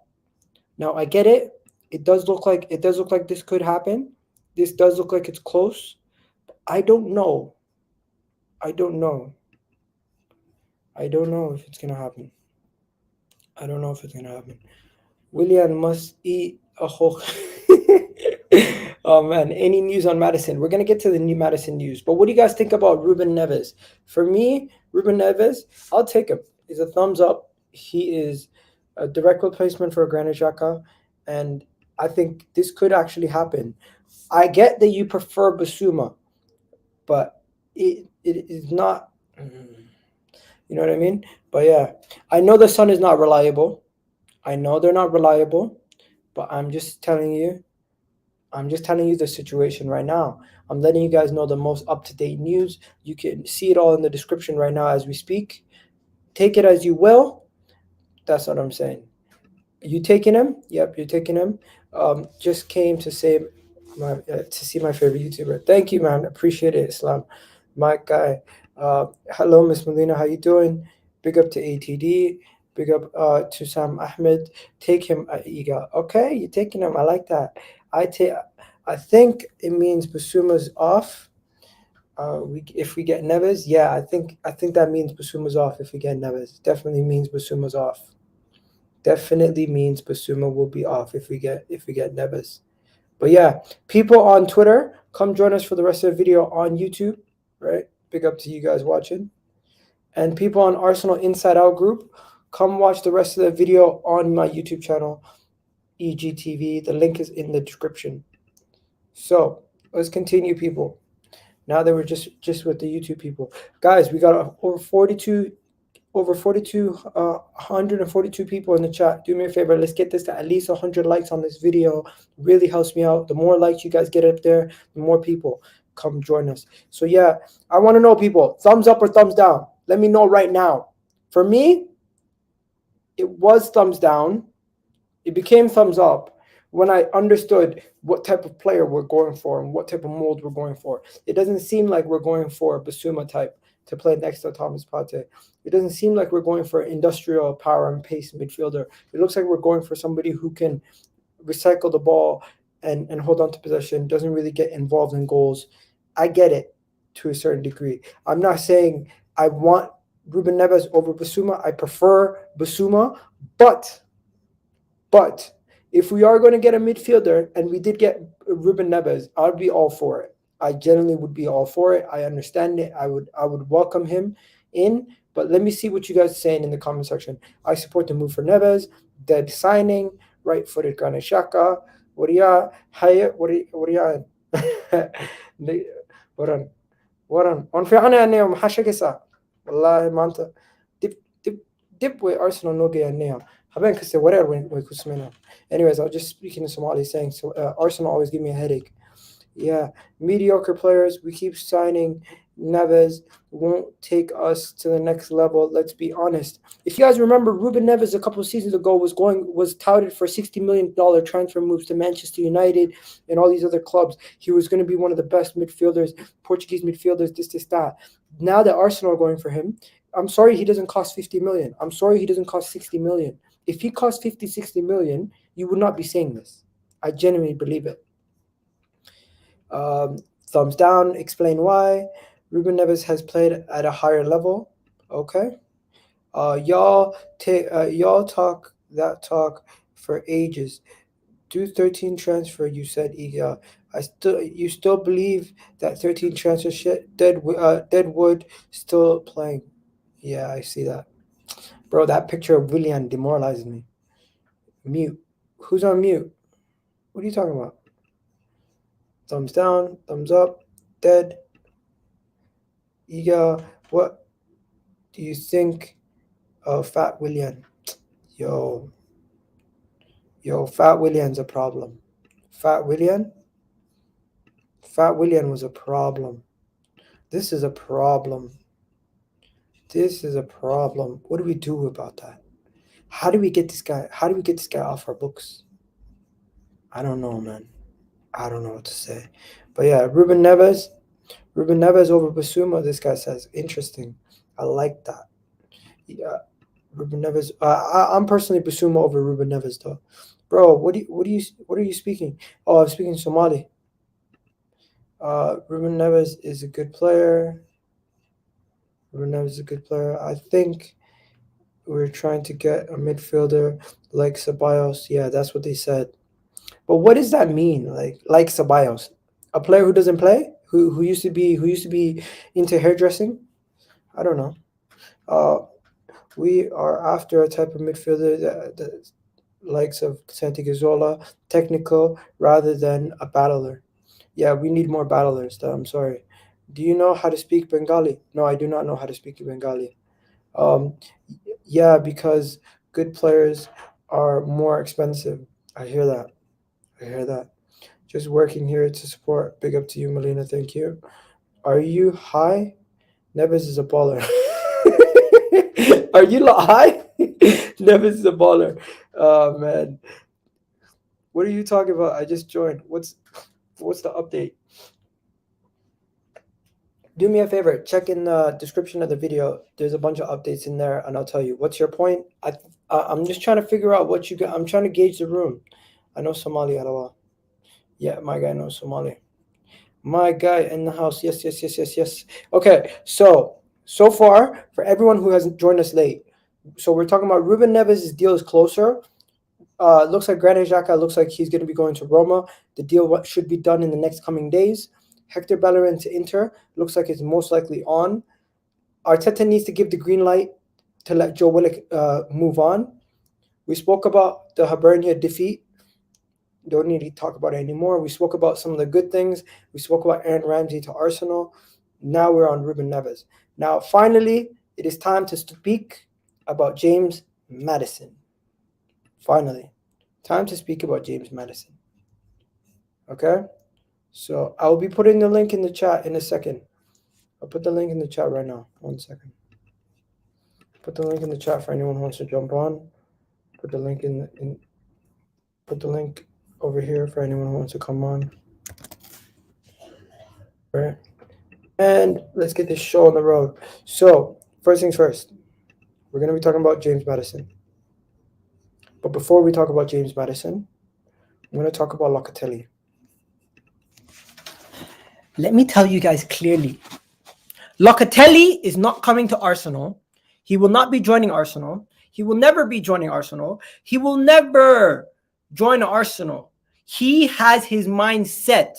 Now I get it. It does look like this could happen. This does look like it's close. I don't know. I don't know if it's gonna happen. Willian must eat a whole. Oh man, any news on Madison? We're gonna get to the new Madison news, but what do you guys think about Ruben Neves? For me, Ruben Neves, I'll take him. He's a thumbs up. He is a direct replacement for Granit Xhaka, and I think this could actually happen. I get that you prefer Basuma, but it is not. You know what I mean? But yeah, I know the Sun is not reliable. I know they're not reliable, but I'm just telling you the situation right now. I'm letting you guys know the most up-to-date news. You can see it all in the description right now as we speak. Take it as you will. That's what I'm saying. You taking him? Yep, you're taking him. Just came to say to see my favorite YouTuber. Thank you, man. Appreciate it, Islam. My guy. Hello, Miss Melina. How you doing? Big up to ATD. Big up to Sam Ahmed. Take him at Egal. Okay, you're taking him. I like that. I think it means Basuma's off. If we get Neves, yeah, I think that means Basuma's off. If we get Neves, definitely means Basuma's off. Definitely means Basuma will be off if we get Neves. But yeah, people on Twitter, come join us for the rest of the video on YouTube. Right, big up to you guys watching. And people on Arsenal Inside Out group, come watch the rest of the video on my YouTube channel, EGTV. The link is in the description. So let's continue, people. Now that we're just with the YouTube people, guys, we got over 142 people in the chat. Do me a favor, let's get this to at least 100 likes on this video. Really helps me out. The more likes you guys get up there, the more people come join us. So yeah, I want to know, people, thumbs up or thumbs down? Let me know right now. For me, it was thumbs down. It became thumbs up when I understood what type of player we're going for and what type of mold we're going for. It doesn't seem like we're going for a Basuma type to play next to Thomas Partey. It doesn't seem like we're going for industrial power and pace midfielder. It looks like we're going for somebody who can recycle the ball and hold on to possession, doesn't really get involved in goals. I get it to a certain degree. I'm not saying I want Ruben Neves over Basuma. I prefer Basuma, but if we are going to get a midfielder and we did get Ruben Neves, I'd be all for it. I genuinely would be all for it. I understand it. I would welcome him in, But let me see what you guys are saying in the comment section. I support the move for Neves. Dead signing. Right-footed Granit Xhaka. وريا هيا وريا ورن في عنا أني محشة كسا والله ما أنت dip with Arsenal no get now. Haben because whatever when kusmena. Anyways, I'll just speak in Somali saying so. Arsenal always give me a headache. Yeah, mediocre players. We keep signing. Neves won't take us to the next level. Let's be honest. If you guys remember, Ruben Neves a couple of seasons ago was touted for $60 million transfer moves to Manchester United and all these other clubs. He was going to be one of the best midfielders, Portuguese midfielders. This, that. Now that Arsenal are going for him, I'm sorry he doesn't cost 50 million. I'm sorry he doesn't cost 60 million. If he cost 50, 60 million, you would not be saying this. I genuinely believe it. Thumbs down, explain why. Ruben Neves has played at a higher level. Okay. Y'all talk that talk for ages. Do 13 transfer, you said, Egal. You still believe that 13 transfer shit? Deadwood still playing. Yeah, I see that. Bro, that picture of Willian demoralizes me. Mute. Who's on mute? What are you talking about? Thumbs down, thumbs up, dead. Egal, what do you think of Fat Willian? Yo, Fat Willian's a problem. Fat Willian was a problem. This is a problem. What do we do about that? How do we get this guy off our books? I don't know, man. I don't know what to say. But yeah, Ruben Neves over Basuma, this guy says. Interesting. I like that. Yeah, Ruben Neves. I'm personally Basuma over Ruben Neves though. Bro, what are you speaking? Oh, I'm speaking Somali. Ruben Neves is a good player. I think we're trying to get a midfielder like Ceballos. Yeah, that's what they said. But what does that mean? Like Ceballos, a player who doesn't play, who used to be into hairdressing? I don't know. We are after a type of midfielder that likes of Santi Cazorla, technical rather than a battler. Yeah, we need more battlers. Though, I'm sorry. Do you know how to speak Bengali? No, I do not know how to speak Bengali. Yeah, because good players are more expensive. I hear that. Just working here to support. Big up to you, Melina. Thank you. Are you high? Neves is a baller. Are you high? Neves is a baller. Oh, man. What are you talking about? I just joined. What's the update? Do me a favor. Check in the description of the video. There's a bunch of updates in there, and I'll tell you. What's your point? I'm just trying to figure out what you got. I'm trying to gauge the room. I know Somali at all. Yeah, my guy knows Somali. My guy in the house. Yes. Okay, so far, for everyone who hasn't joined us late, so we're talking about Ruben Neves' deal is closer. Looks like Granit Xhaka looks like he's going to be going to Roma. The deal should be done in the next coming days. Hector Bellerin to Inter looks like it's most likely on. Arteta needs to give the green light to let Joe Willock move on. We spoke about the Hibernia defeat. Don't need to talk about it anymore. We spoke about some of the good things. We spoke about Aaron Ramsey to Arsenal. Now we're on Ruben Neves. Now, finally, it is time to speak about James Maddison. Finally, time to speak about James Maddison. Okay? So I'll be putting the link in the chat in a second. I'll put the link in the chat right now. 1 second. Put the link in the chat for anyone who wants to jump on. Put the link put the link over here for anyone who wants to come on. All right. And let's get this show on the road. So, first things first. We're going to be talking about James Maddison. But before we talk about James Madison, I'm going to talk about Locatelli. Let me tell you guys clearly. Locatelli is not coming to Arsenal. He will not be joining Arsenal. He will never be joining Arsenal. He will never join Arsenal. He has his mind set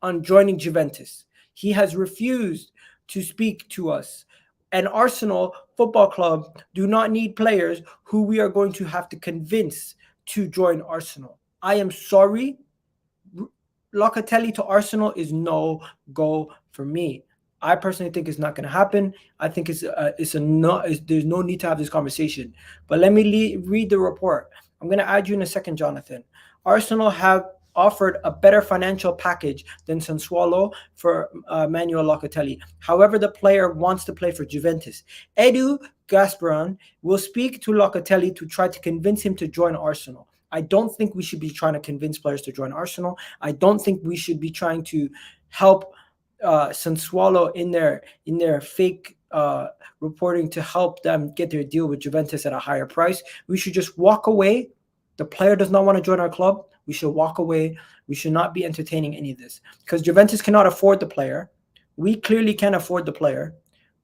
on joining Juventus. He has refused to speak to us And Arsenal Football Club do not need players who we are going to have to convince to join Arsenal. I am sorry. Locatelli to Arsenal is no go for me. I personally think it's not going to happen. I think there's no need to have this conversation. But let me read the report. I'm going to add you in a second, Jonathan. Arsenal have offered a better financial package than Sassuolo for Manuel Locatelli. However, the player wants to play for Juventus. Edu Gasperon will speak to Locatelli to try to convince him to join Arsenal. I don't think we should be trying to convince players to join Arsenal. I don't think we should be trying to help Sassuolo in their fake reporting to help them get their deal with Juventus at a higher price. We should just walk away. The player does not want to join our club. We should walk away. We should not be entertaining any of this because Juventus cannot afford the player. We clearly can't afford the player.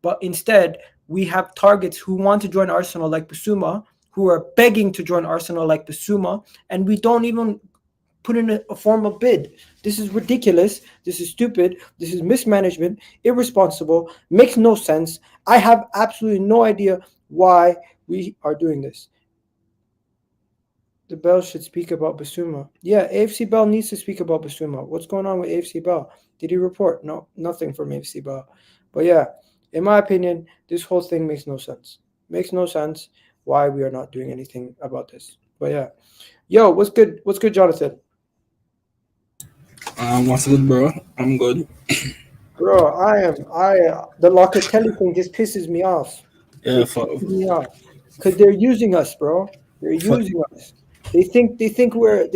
But instead, we have targets who want to join Arsenal like Bissouma, who are begging to join Arsenal like Bissouma, and we don't even put in a formal bid. This is ridiculous. This is stupid. This is mismanagement, irresponsible, makes no sense. I have absolutely no idea why we are doing this. The Bell should speak about Bissouma. Yeah, AFC Bell needs to speak about Bissouma. What's going on with AFC Bell? Did he report? No, nothing from AFC Bell. But yeah, in my opinion, this whole thing makes no sense. Makes no sense why we are not doing anything about this. But yeah. Yo, what's good? What's good, Jonathan? What's good, bro? I'm good. Bro, the Locatelli thing just pisses me off. Yeah, because they're using us, bro. They're using us. They think we're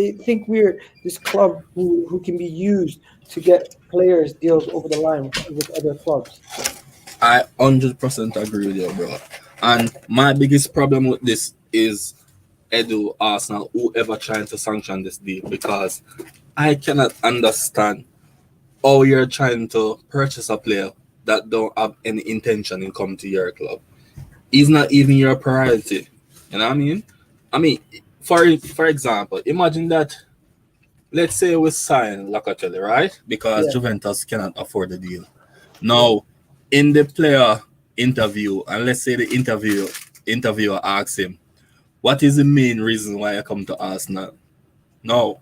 this club who can be used to get players deals over the line with other clubs. I 100% agree with you, bro. And my biggest problem with this is Edu, Arsenal, whoever trying to sanction this deal, because I cannot understand how you're trying to purchase a player that don't have any intention in coming to your club. He's not even your priority. You know what I mean? For example, imagine that, let's say we sign Locatelli, right? Because Juventus cannot afford the deal. Now, in the player interview, and let's say the interviewer asks him, what is the main reason why I come to Arsenal? Now,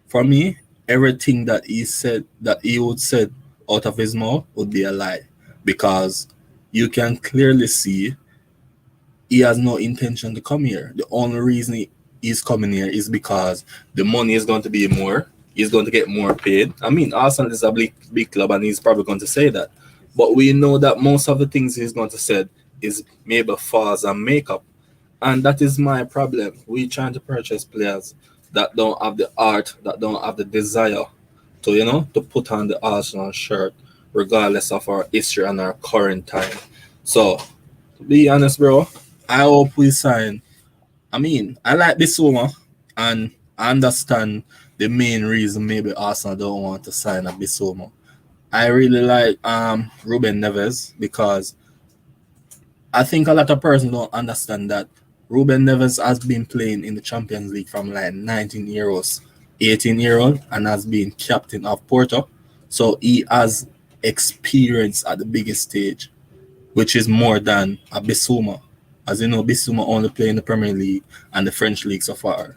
for me, everything that he would say out of his mouth would be a lie, because you can clearly see he has no intention to come here. The only reason he's coming here is because the money is going to be more. He's going to get more paid. Arsenal is a big club, and he's probably going to say that. But we know that most of the things he's going to say is maybe flaws and makeup. And that is my problem. We're trying to purchase players that don't have the art, that don't have the desire to put on the Arsenal shirt, regardless of our history and our current time. So, to be honest, bro, I hope we sign. I like Bissouma, and I understand the main reason maybe Arsenal don't want to sign a Bissouma. I really like Ruben Neves, because I think a lot of persons don't understand that Ruben Neves has been playing in the Champions League from like 19-year-olds, 18-year-old, and has been captain of Porto. So he has experience at the biggest stage, which is more than a Bissouma. As you know, Bissouma only play in the Premier League and the French league so far.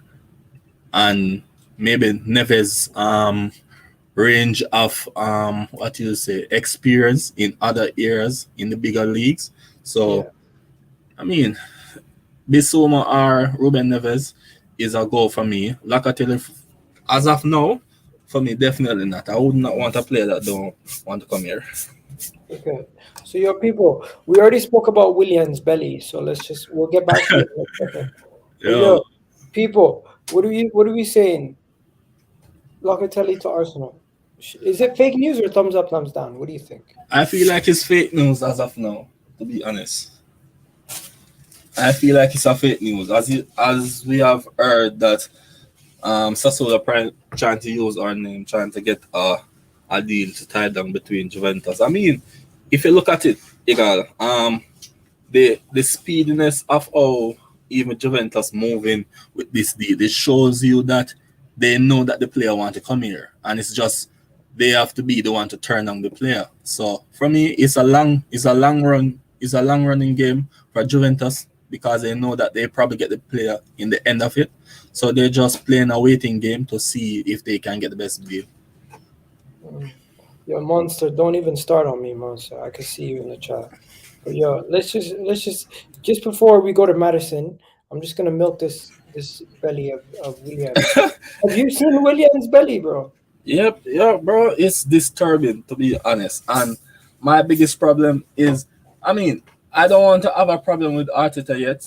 And maybe Neves' range of experience in other areas in the bigger leagues. So, Bissouma or Ruben Neves is a goal for me. Locatelli, as of now, for me, definitely not. I would not want a player that don't want to come here. Okay. So your people, we already spoke about Willian's belly, so we'll get back to it in a second. Yo, people, what are we saying? Locatelli to Arsenal. Is it fake news or thumbs up, thumbs down? What do you think? I feel like it's fake news as of now, to be honest. I feel like it's a fake news. As we have heard that Sassuolo trying to use our name, trying to get a deal to tie down between Juventus. If you look at it, Egal, the speediness of how even Juventus moving with this deal, it shows you that they know that the player want to come here, and it's just they have to be the one to turn on the player. So for me, it's a long run is a long-running game for Juventus because they know that they probably get the player in the end of it. So they're just playing a waiting game to see if they can get the best deal. Yo, Monster, don't even start on me, Monster. I can see you in the chat. But yo, let's just before we go to Madison, I'm just gonna milk this belly of Willian. Have you seen Willian's belly, bro? Yep, yeah, bro. It's disturbing, to be honest. And my biggest problem is, I mean, I don't want to have a problem with Arteta yet,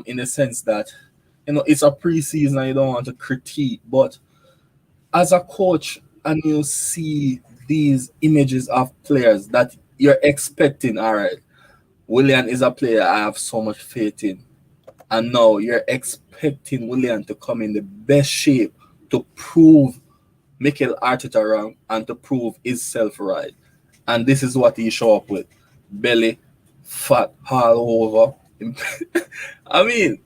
in the sense that, you know, it's a preseason and you don't want to critique. But as a coach, and you see these images of players that you're expecting, all right, Willian is a player I have so much faith in. And now you're expecting Willian to come in the best shape to prove MIKEL Arteta wrong and to prove himself right. And this is what he show up with. Belly, fat, all over. I mean,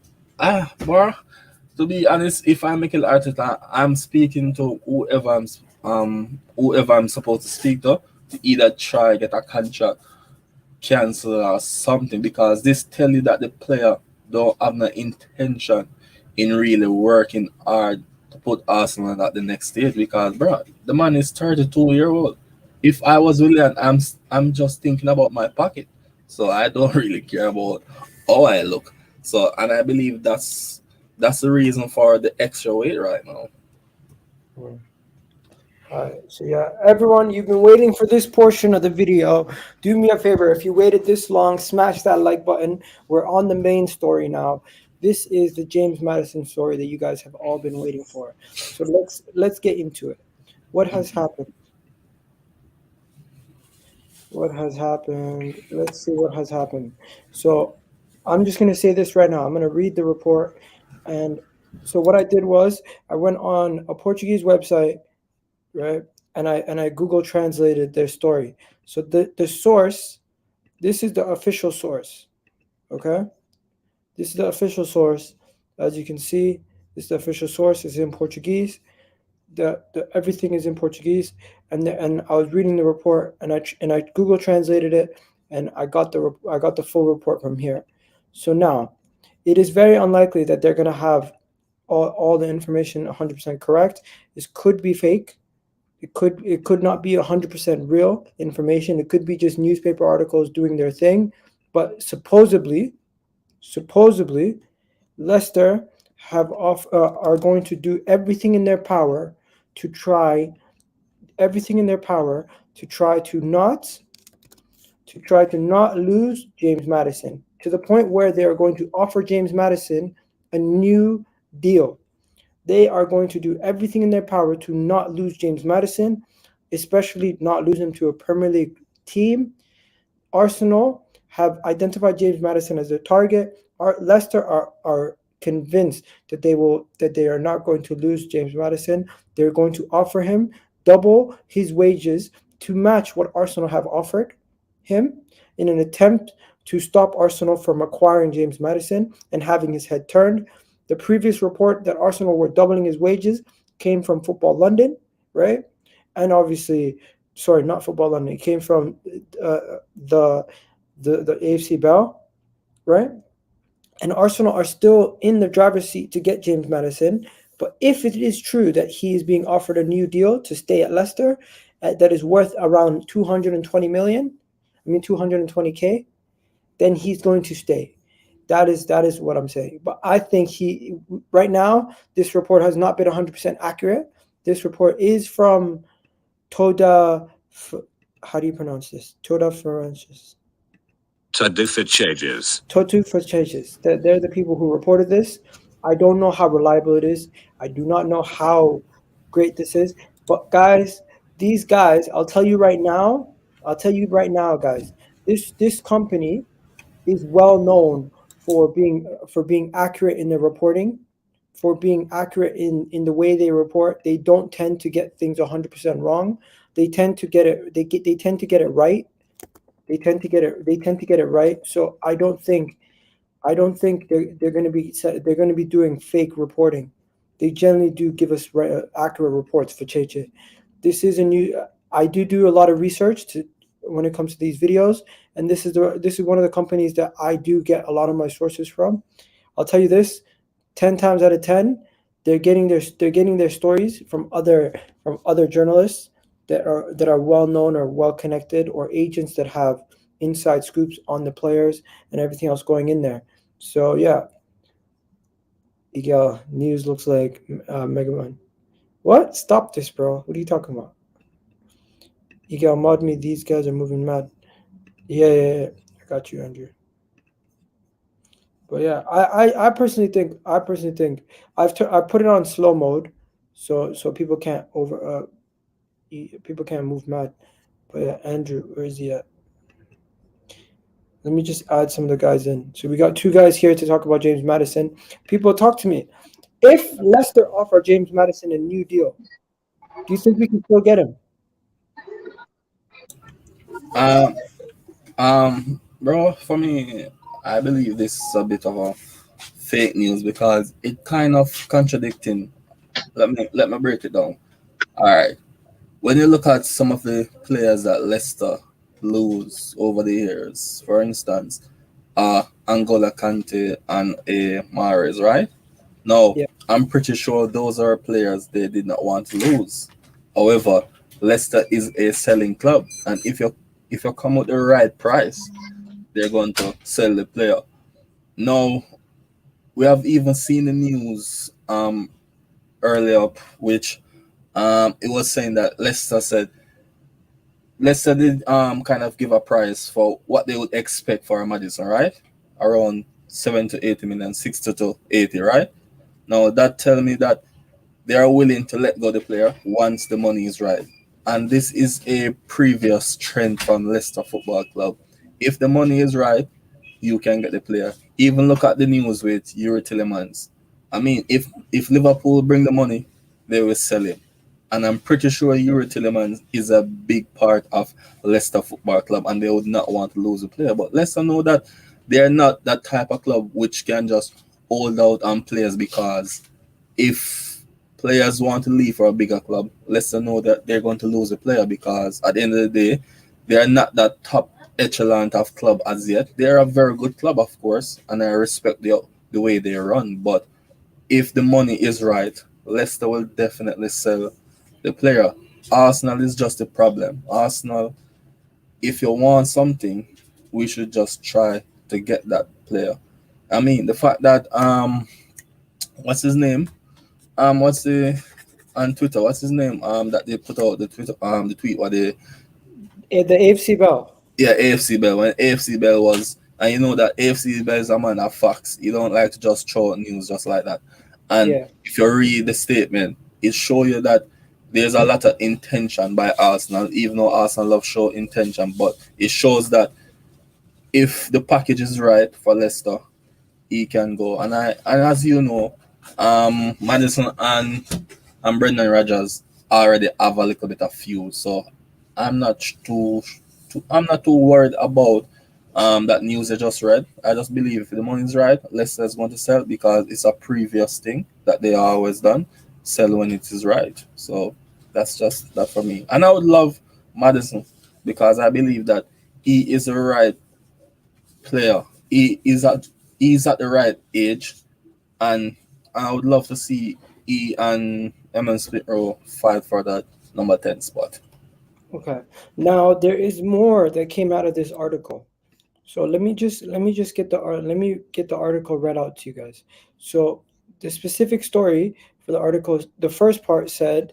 bro, to be honest, if I'm MIKEL Arteta, I'm speaking to whoever I'm supposed to speak to either try get a contract cancel or something, because this tell you that the player don't have no intention in really working hard to put Arsenal at the next stage, because bro, the man is 32-year-old. If I was Willian, I'm just thinking about my pocket, so I don't really care about how I look. So, and I believe that's the reason for the extra weight right now. All right, so yeah, everyone, you've been waiting for this portion of the video. Do me a favor, if you waited this long, smash that like button. We're on the main story now. This is the James Maddison story that you guys have all been waiting for. So let's get into it. What has happened? What has happened? Let's see what has happened. So I'm just going to say this right now. I'm going to read the report. And so what I did was I went on a Portuguese website, right? And I Google translated their story. So the source, this is the official source, okay? This is the official source. As you can see, this is the official source. It's in Portuguese. The everything is in Portuguese. And I was reading the report, and I Google translated it, and I got the full report from here. So now, it is very unlikely that they're going to have all the information 100% correct. This could be fake. It could not be 100% real information. It could be just newspaper articles doing their thing. But supposedly, Leicester are going to do everything in their power to try to not lose James Maddison, to the point where they are going to offer James Maddison a new deal. They are going to do everything in their power to not lose James Maddison, especially not lose him to a Premier League team. Arsenal have identified James Maddison as their target. Leicester are convinced that they are not going to lose James Maddison. They're going to offer him double his wages to match what Arsenal have offered him in an attempt to stop Arsenal from acquiring James Maddison and having his head turned. The previous report that Arsenal were doubling his wages came from Football London, right? And obviously, sorry, not Football London. It came from the AFC Bell, right? And Arsenal are still in the driver's seat to get James Maddison. But if it is true that he is being offered a new deal to stay at Leicester that is worth around 220K, then he's going to stay. That is what I'm saying. But I think right now, this report has not been 100% accurate. This report is from Toda, how do you pronounce this? Toda Ferences. Totu Fachages. They're the people who reported this. I don't know how reliable it is. I do not know how great this is. But guys, these guys, I'll tell you right now, guys, this company is well known for being accurate in their reporting, for being accurate in the way they report. They don't tend to get things 100% wrong. They tend to get it. They tend to get it right. They tend to get it right. So I don't think they're going to be doing fake reporting. They generally do give us accurate reports for Cheche. This is a new. I do a lot of research when it comes to these videos, and this is one of the companies that I do get a lot of my sources from. I'll tell you this: 10 times out of 10, they're getting their stories from other journalists that are well known or well connected, or agents that have inside scoops on the players and everything else going in there. So yeah, Egal news looks like Mega Man. What? Stop this, bro. What are you talking about? Egal mod me. These guys are moving mad. Yeah. I got you, Andrew. But yeah, I personally think I put it on slow mode, so people can't people can't move mad. But yeah, Andrew, where is he at? Let me just add some of the guys in. So we got 2 guys here to talk about James Maddison. People, talk to me. If Leicester offer James Maddison a new deal, do you think we can still get him? Bro, for me, I believe this is a bit of a fake news because it kind of contradicting. Let me break it down. All right, when you look at some of the players that Leicester lose over the years, for instance, Angola Kante and Mahrez, right? Now, Yeah. I'm pretty sure those are players they did not want to lose. However, Leicester is a selling club, and if you come with the right price, they're going to sell the player. Now, we have even seen the news earlier up, which it was saying that Leicester did kind of give a price for what they would expect for a Madison, right? Around 70 to 80 million, 60 to 80, right? Now that tell me that they are willing to let go the player once the money is right. And this is a previous trend from Leicester Football Club. If the money is right, you can get the player. Even look at the news with Yuri Tillemans. I mean, if Liverpool bring the money, they will sell him. And I'm pretty sure Yuri Tillemans is a big part of Leicester Football Club, and they would not want to lose a player. But Leicester know that they're not that type of club which can just hold out on players, because if players want to leave for a bigger club, Leicester know that they're going to lose a player, because at the end of the day, they are not that top echelon of club as yet. They're a very good club, of course, and I respect the way they run. But if the money is right, Leicester will definitely sell the player. Arsenal is just a problem. Arsenal, if you want something, we should just try to get that player. I mean, the fact that what's his name? What's the on Twitter? What's his name? That they put out the Twitter the tweet what they The AFC Bell. yeah, AFC Bell. When AFC Bell was, and you know that AFC Bell is a man of facts. You don't like to just throw out news just like that. And Yeah. if you read the statement, it shows you that there's a lot of intention by Arsenal, even though Arsenal love show intention, but it shows that if the package is right for Leicester, he can go. And as you know, Madison and Brendan Rodgers already have a little bit of feud, so I'm not I'm not too worried about that news I just read. I just believe if the money is right, Leicester's going to sell, because it's a previous thing that they always done. Sell when it is right. So that's just that for me. And I would love Madison, because I believe that he is the right player. He's at the right age, and I would love to see he and Emin Smith Rowe fight for that number 10 spot. Okay. Now there is more that came out of this article. So let me just get the article read out to you guys. So the specific story for the article, the first part said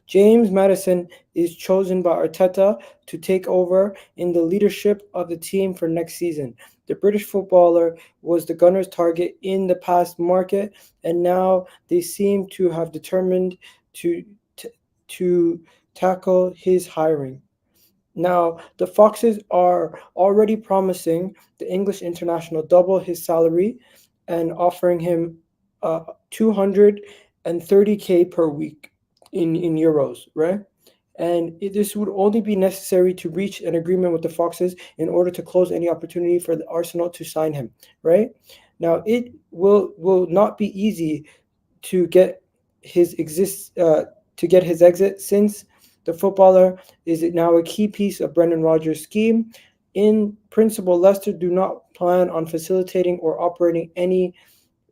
James Maddison is chosen by Arteta to take over in the leadership of the team for next season. The British footballer was the Gunners' target in the past market, and now they seem to have determined to tackle his hiring. Now, the Foxes are already promising the English international double his salary and offering him 230k per week in euros, right? And this would only be necessary to reach an agreement with the Foxes in order to close any opportunity for the Arsenal to sign him, right? Now, it will not be easy to get his exit, since The footballer is now a key piece of Brendan Rodgers' scheme. In principle, Leicester do not plan on facilitating or operating any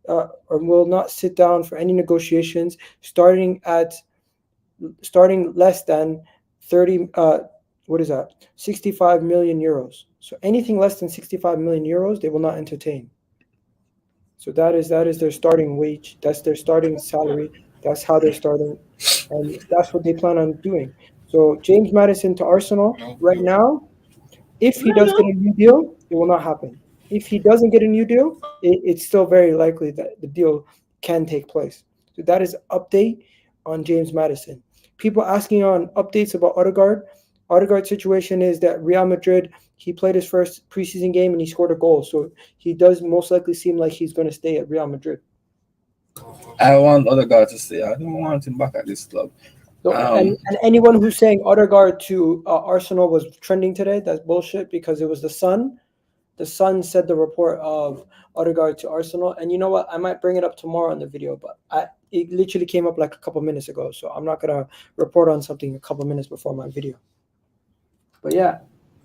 or will not sit down for any negotiations starting less than 30 65 million euros. So anything less than 65 million euros they will not entertain. So that is their starting wage, that's their starting salary, that's how they're starting, and that's what they plan on doing. So James Maddison to Arsenal right now, if he does get a new deal, it will not happen. If he doesn't get a new deal, it's still very likely that the deal can take place. So that is update on James Maddison. People asking on updates about Odegaard. Odegaard's situation is that Real Madrid, he played his first preseason game and he scored a goal. So he does most likely seem like he's going to stay at Real Madrid. I want Odegaard to stay. I don't want him back at this club. So, and anyone who's saying Odegaard to Arsenal was trending today, that's bullshit, because it was the Sun. The Sun said the report of Odegaard to Arsenal. And you know what? I might bring it up tomorrow in the video, but it literally came up like a couple minutes ago. So I'm not going to report on something a couple minutes before my video. But yeah,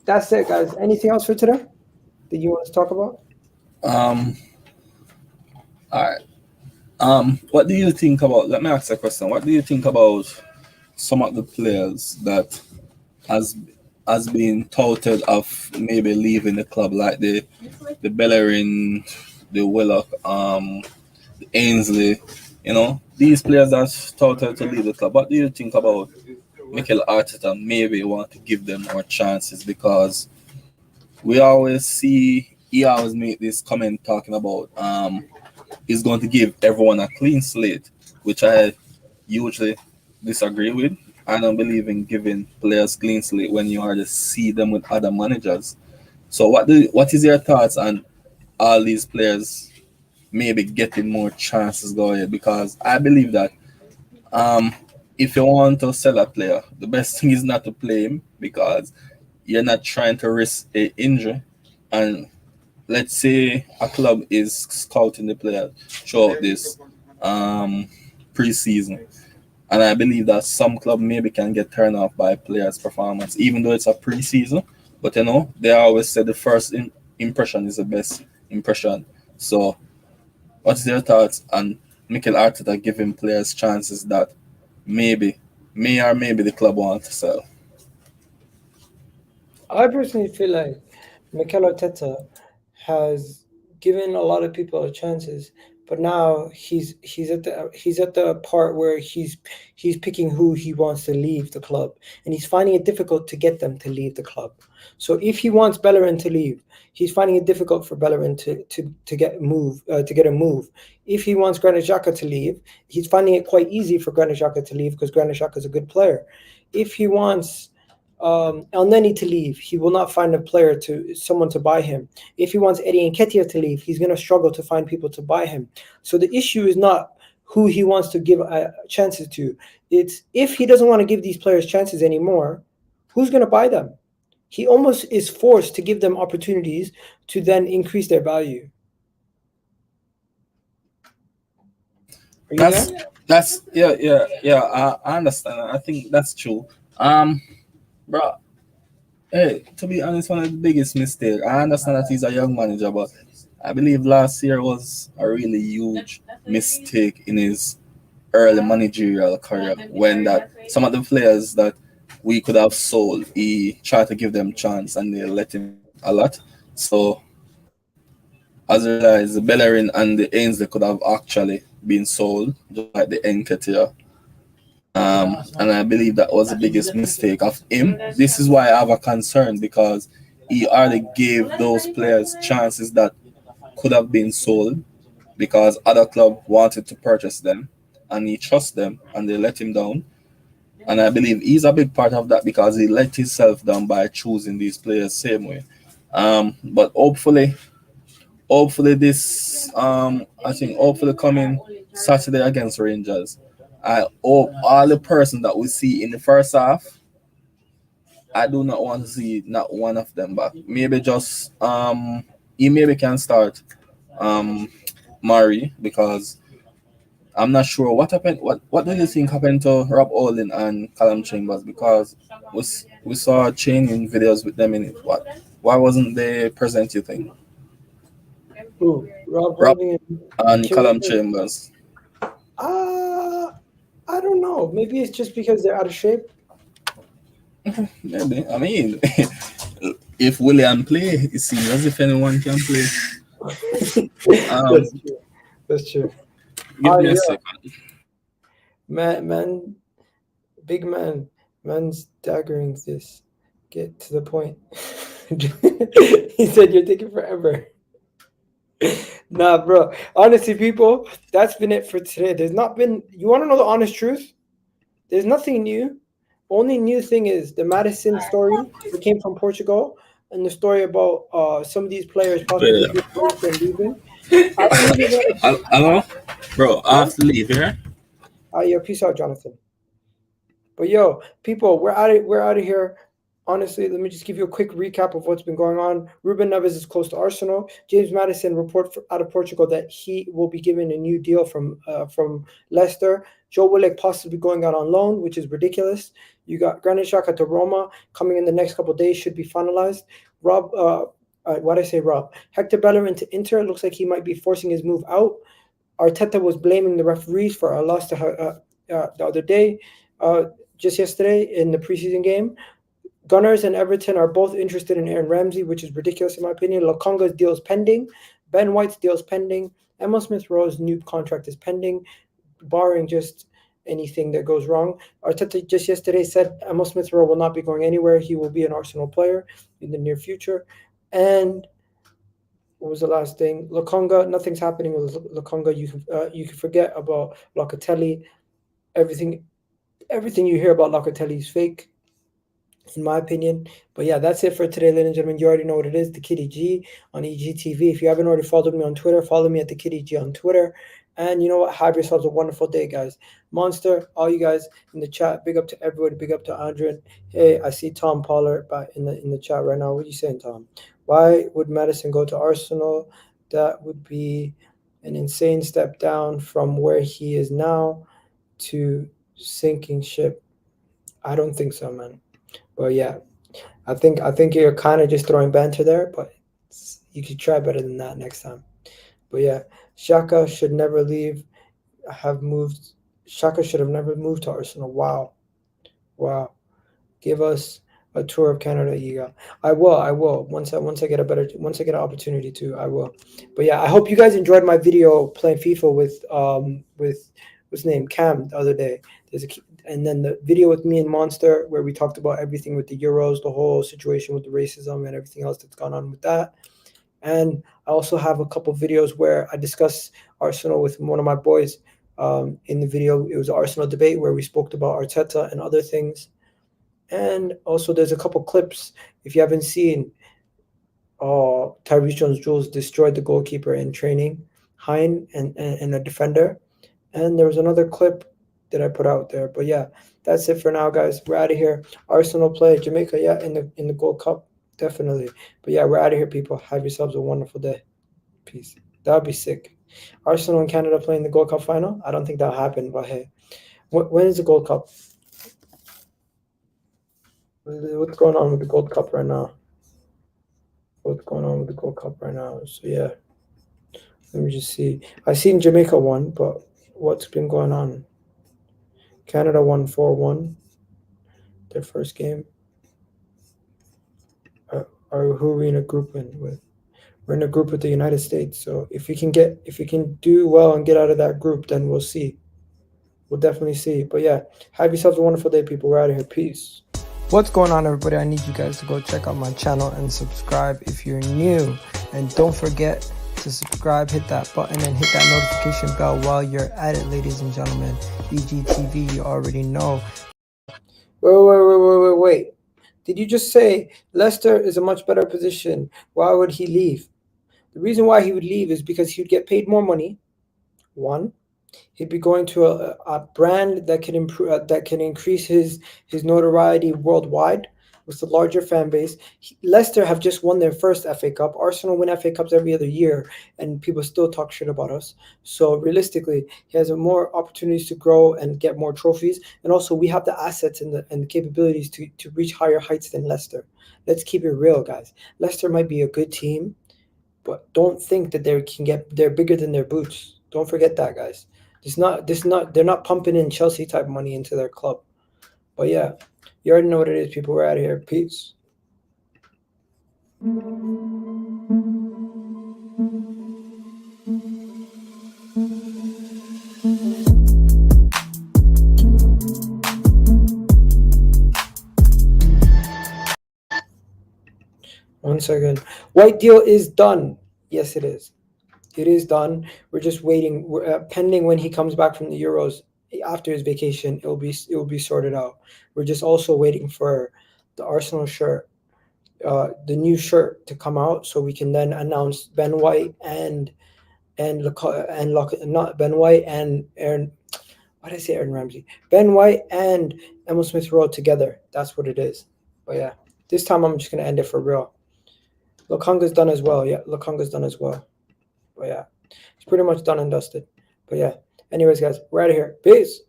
that's it, guys. Anything else for today that you want to talk about? All right. What do you think about, let me ask a question. What do you think about some of the players that has been touted of maybe leaving the club, like the Bellerin, the Willock, the Ainsley, these players that touted to leave the club? What do you think about MIKEL ARTETA maybe want to give them more chances? Because we always see, he always make this comment talking about he's going to give everyone a clean slate, which I usually disagree with. I don't believe in giving players clean slate when you already see them with other managers. So what is your thoughts on all these players maybe getting more chances going? Because I believe that if you want to sell a player, the best thing is not to play him, because you're not trying to risk an injury. And let's say a club is scouting the player throughout this preseason, and I believe that some club maybe can get turned off by players' performance, even though it's a preseason. But they always say the first impression is the best impression. So what's your thoughts on MIKEL ARTETA giving players chances that may or maybe the club wants to sell? I personally feel like MIKEL ARTETA has given a lot of people chances, but now he's at the part where he's picking who he wants to leave the club, and he's finding it difficult to get them to leave the club. So if he wants Bellerin to leave, he's finding it difficult for Bellerin to get a move. If he wants Granit Xhaka to leave, he's finding it quite easy for Granit Xhaka to leave because Granit Xhaka is a good player. If he wants El Neni to leave, he will not find someone to buy him. If he wants Eddie Nketiah to leave, he's going to struggle to find people to buy him. So the issue is not who he wants to give chances to. It's if he doesn't want to give these players chances anymore, who's going to buy them? He almost is forced to give them opportunities to then increase their value. Yeah. I understand. I think that's true. Bro, hey, to be honest, one of the biggest mistakes, I understand that he's a young manager, but I believe last year was a really huge mistake in his early managerial career, when that some of the players that we could have sold, he tried to give them chance and they let him a lot. So as I realized, the Bellerin and the Ainsley could have actually been sold, just like the Nketiah. And I believe that was the biggest mistake of him. This is why I have a concern, because he already gave those players chances that could have been sold because other club wanted to purchase them, and he trusts them and they let him down. And I believe he's a big part of that, because he let himself down by choosing these players same way. But hopefully this I think hopefully coming Saturday against Rangers, I hope all the person that we see in the first half, I do not want to see not one of them back. Maybe just he maybe can start Murray, because I'm not sure what happened. What do you think happened to Rob Holding and Callum Chambers? Because we saw changing videos with them in it. Why wasn't they present, you think? Who? Rob Rob Holding and and Callum Chambers? Chambers. I don't know. Maybe it's just because they're out of shape. Maybe. I mean, if Willian play, it seems as if anyone can play. That's true. That's true. Give me a Yeah. second. Man, big man, man's daggering this. Get to the point. He said you're taking forever. Nah, bro. Honestly, people, that's been it for today. There's not been. You want to know the honest truth? There's nothing new. Only new thing is the Madison story that came from Portugal, and the story about some of these players possibly being released and leaving. I don't even know. Hello, bro. I have to leave here. Yeah, peace out, Jonathan. But yo, people, we're out of here. Honestly, let me just give you a quick recap of what's been going on. Ruben Neves is close to Arsenal. James Maddison report out of Portugal that he will be given a new deal from Leicester. Joe Willock possibly going out on loan, which is ridiculous. You got Granit Xhaka to Roma coming in the next couple of days, should be finalized. Hector Bellerin to Inter. It looks like he might be forcing his move out. Arteta was blaming the referees for our loss to the other day, just yesterday in the preseason game. Gunners and Everton are both interested in Aaron Ramsey, which is ridiculous in my opinion. LOKONGA's deal is pending. Ben White's deal is pending. Emile Smith-Rowe's new contract is pending, barring just anything that goes wrong. Arteta just yesterday said Emile Smith-Rowe will not be going anywhere. He will be an Arsenal player in the near future. And what was the last thing? LOKONGA, nothing's happening with LOKONGA. You can forget about Locatelli. Everything you hear about Locatelli is fake, in my opinion. But yeah, that's it for today, ladies and gentlemen. You already know what it is, the Kitty G on EGTV. If you haven't already followed me on Twitter, follow me at the Kitty G on Twitter. And you know what? Have yourselves a wonderful day, guys. Monster, all you guys in the chat, big up to everybody. Big up to Andrew. Hey, I see Tom Pollard in the chat right now. What are you saying, Tom? Why would Madison go to Arsenal? That would be an insane step down from where he is now to sinking ship. I don't think so, man. But yeah, I think you're kind of just throwing banter there, but you could try better than that next time. But yeah, Xhaka should never leave. Xhaka should have never moved to Arsenal. Wow. Give us a tour of Canada, Egal. I will. Once I get an opportunity to, I will. But yeah, I hope you guys enjoyed my video playing FIFA with what's his name, Cam, the other day. And then the video with me and Monster where we talked about everything with the Euros, the whole situation with the racism and everything else that's gone on with that. And I also have a couple videos where I discuss Arsenal with one of my boys. In the video, it was an Arsenal debate where we spoke about Arteta and other things. And also there's a couple clips, if you haven't seen, Tyrese Jones-Jules destroyed the goalkeeper in training, Hein and a defender. And there was another clip that I put out there. But yeah, that's it for now, guys. We're out of here. Arsenal play Jamaica, yeah, in the Gold Cup, definitely. But yeah, we're out of here, people. Have yourselves a wonderful day. Peace. That would be sick. Arsenal and Canada playing the Gold Cup final? I don't think that'll happen, but hey. When is the Gold Cup? What's going on with the Gold Cup right now? So yeah. Let me just see. I seen Jamaica won, but what's been going on? Canada won 4-1 their first game. Who are we in a group with? We're in a group with the United States. So if we can do well and get out of that group, then we'll see. We'll definitely see. But yeah, have yourselves a wonderful day, people. We're out of here. Peace. What's going on, everybody? I need you guys to go check out my channel and subscribe if you're new. And don't forget to subscribe, hit that button, and hit that notification bell while you're at it, ladies and gentlemen. EGTV, you already know. Wait. Did you just say Leicester is a much better position? Why would he leave? The reason why he would leave is because he would get paid more money. One, he'd be going to a brand that can improve, that can increase his notoriety worldwide. with the larger fan base. Leicester have just won their first FA Cup. Arsenal win FA Cups every other year, and people still talk shit about us. So realistically, he has more opportunities to grow and get more trophies. And also, we have the assets and the capabilities to reach higher heights than Leicester. Let's keep it real, guys. Leicester might be a good team, but don't think that they're bigger than their boots. Don't forget that, guys. They're not pumping in Chelsea type money into their club. But yeah, you already know what it is, people. We're out of here. Peace. One second. White deal is done. Yes, it is. It is done. We're just waiting. We're pending when he comes back from the Euros after his vacation. It will be sorted out. We're just also waiting for the Arsenal shirt, the new shirt to come out, so we can then announce Ben White and not Ben White and Aaron. Why did I say Aaron Ramsey? Ben White and Emile Smith-Rowe together. That's what it is. But yeah, this time I'm just gonna end it for real. LOKONGA's done as well. Yeah, LOKONGA's done as well. But yeah, it's pretty much done and dusted. But yeah, anyways, guys, we're out of here. Peace.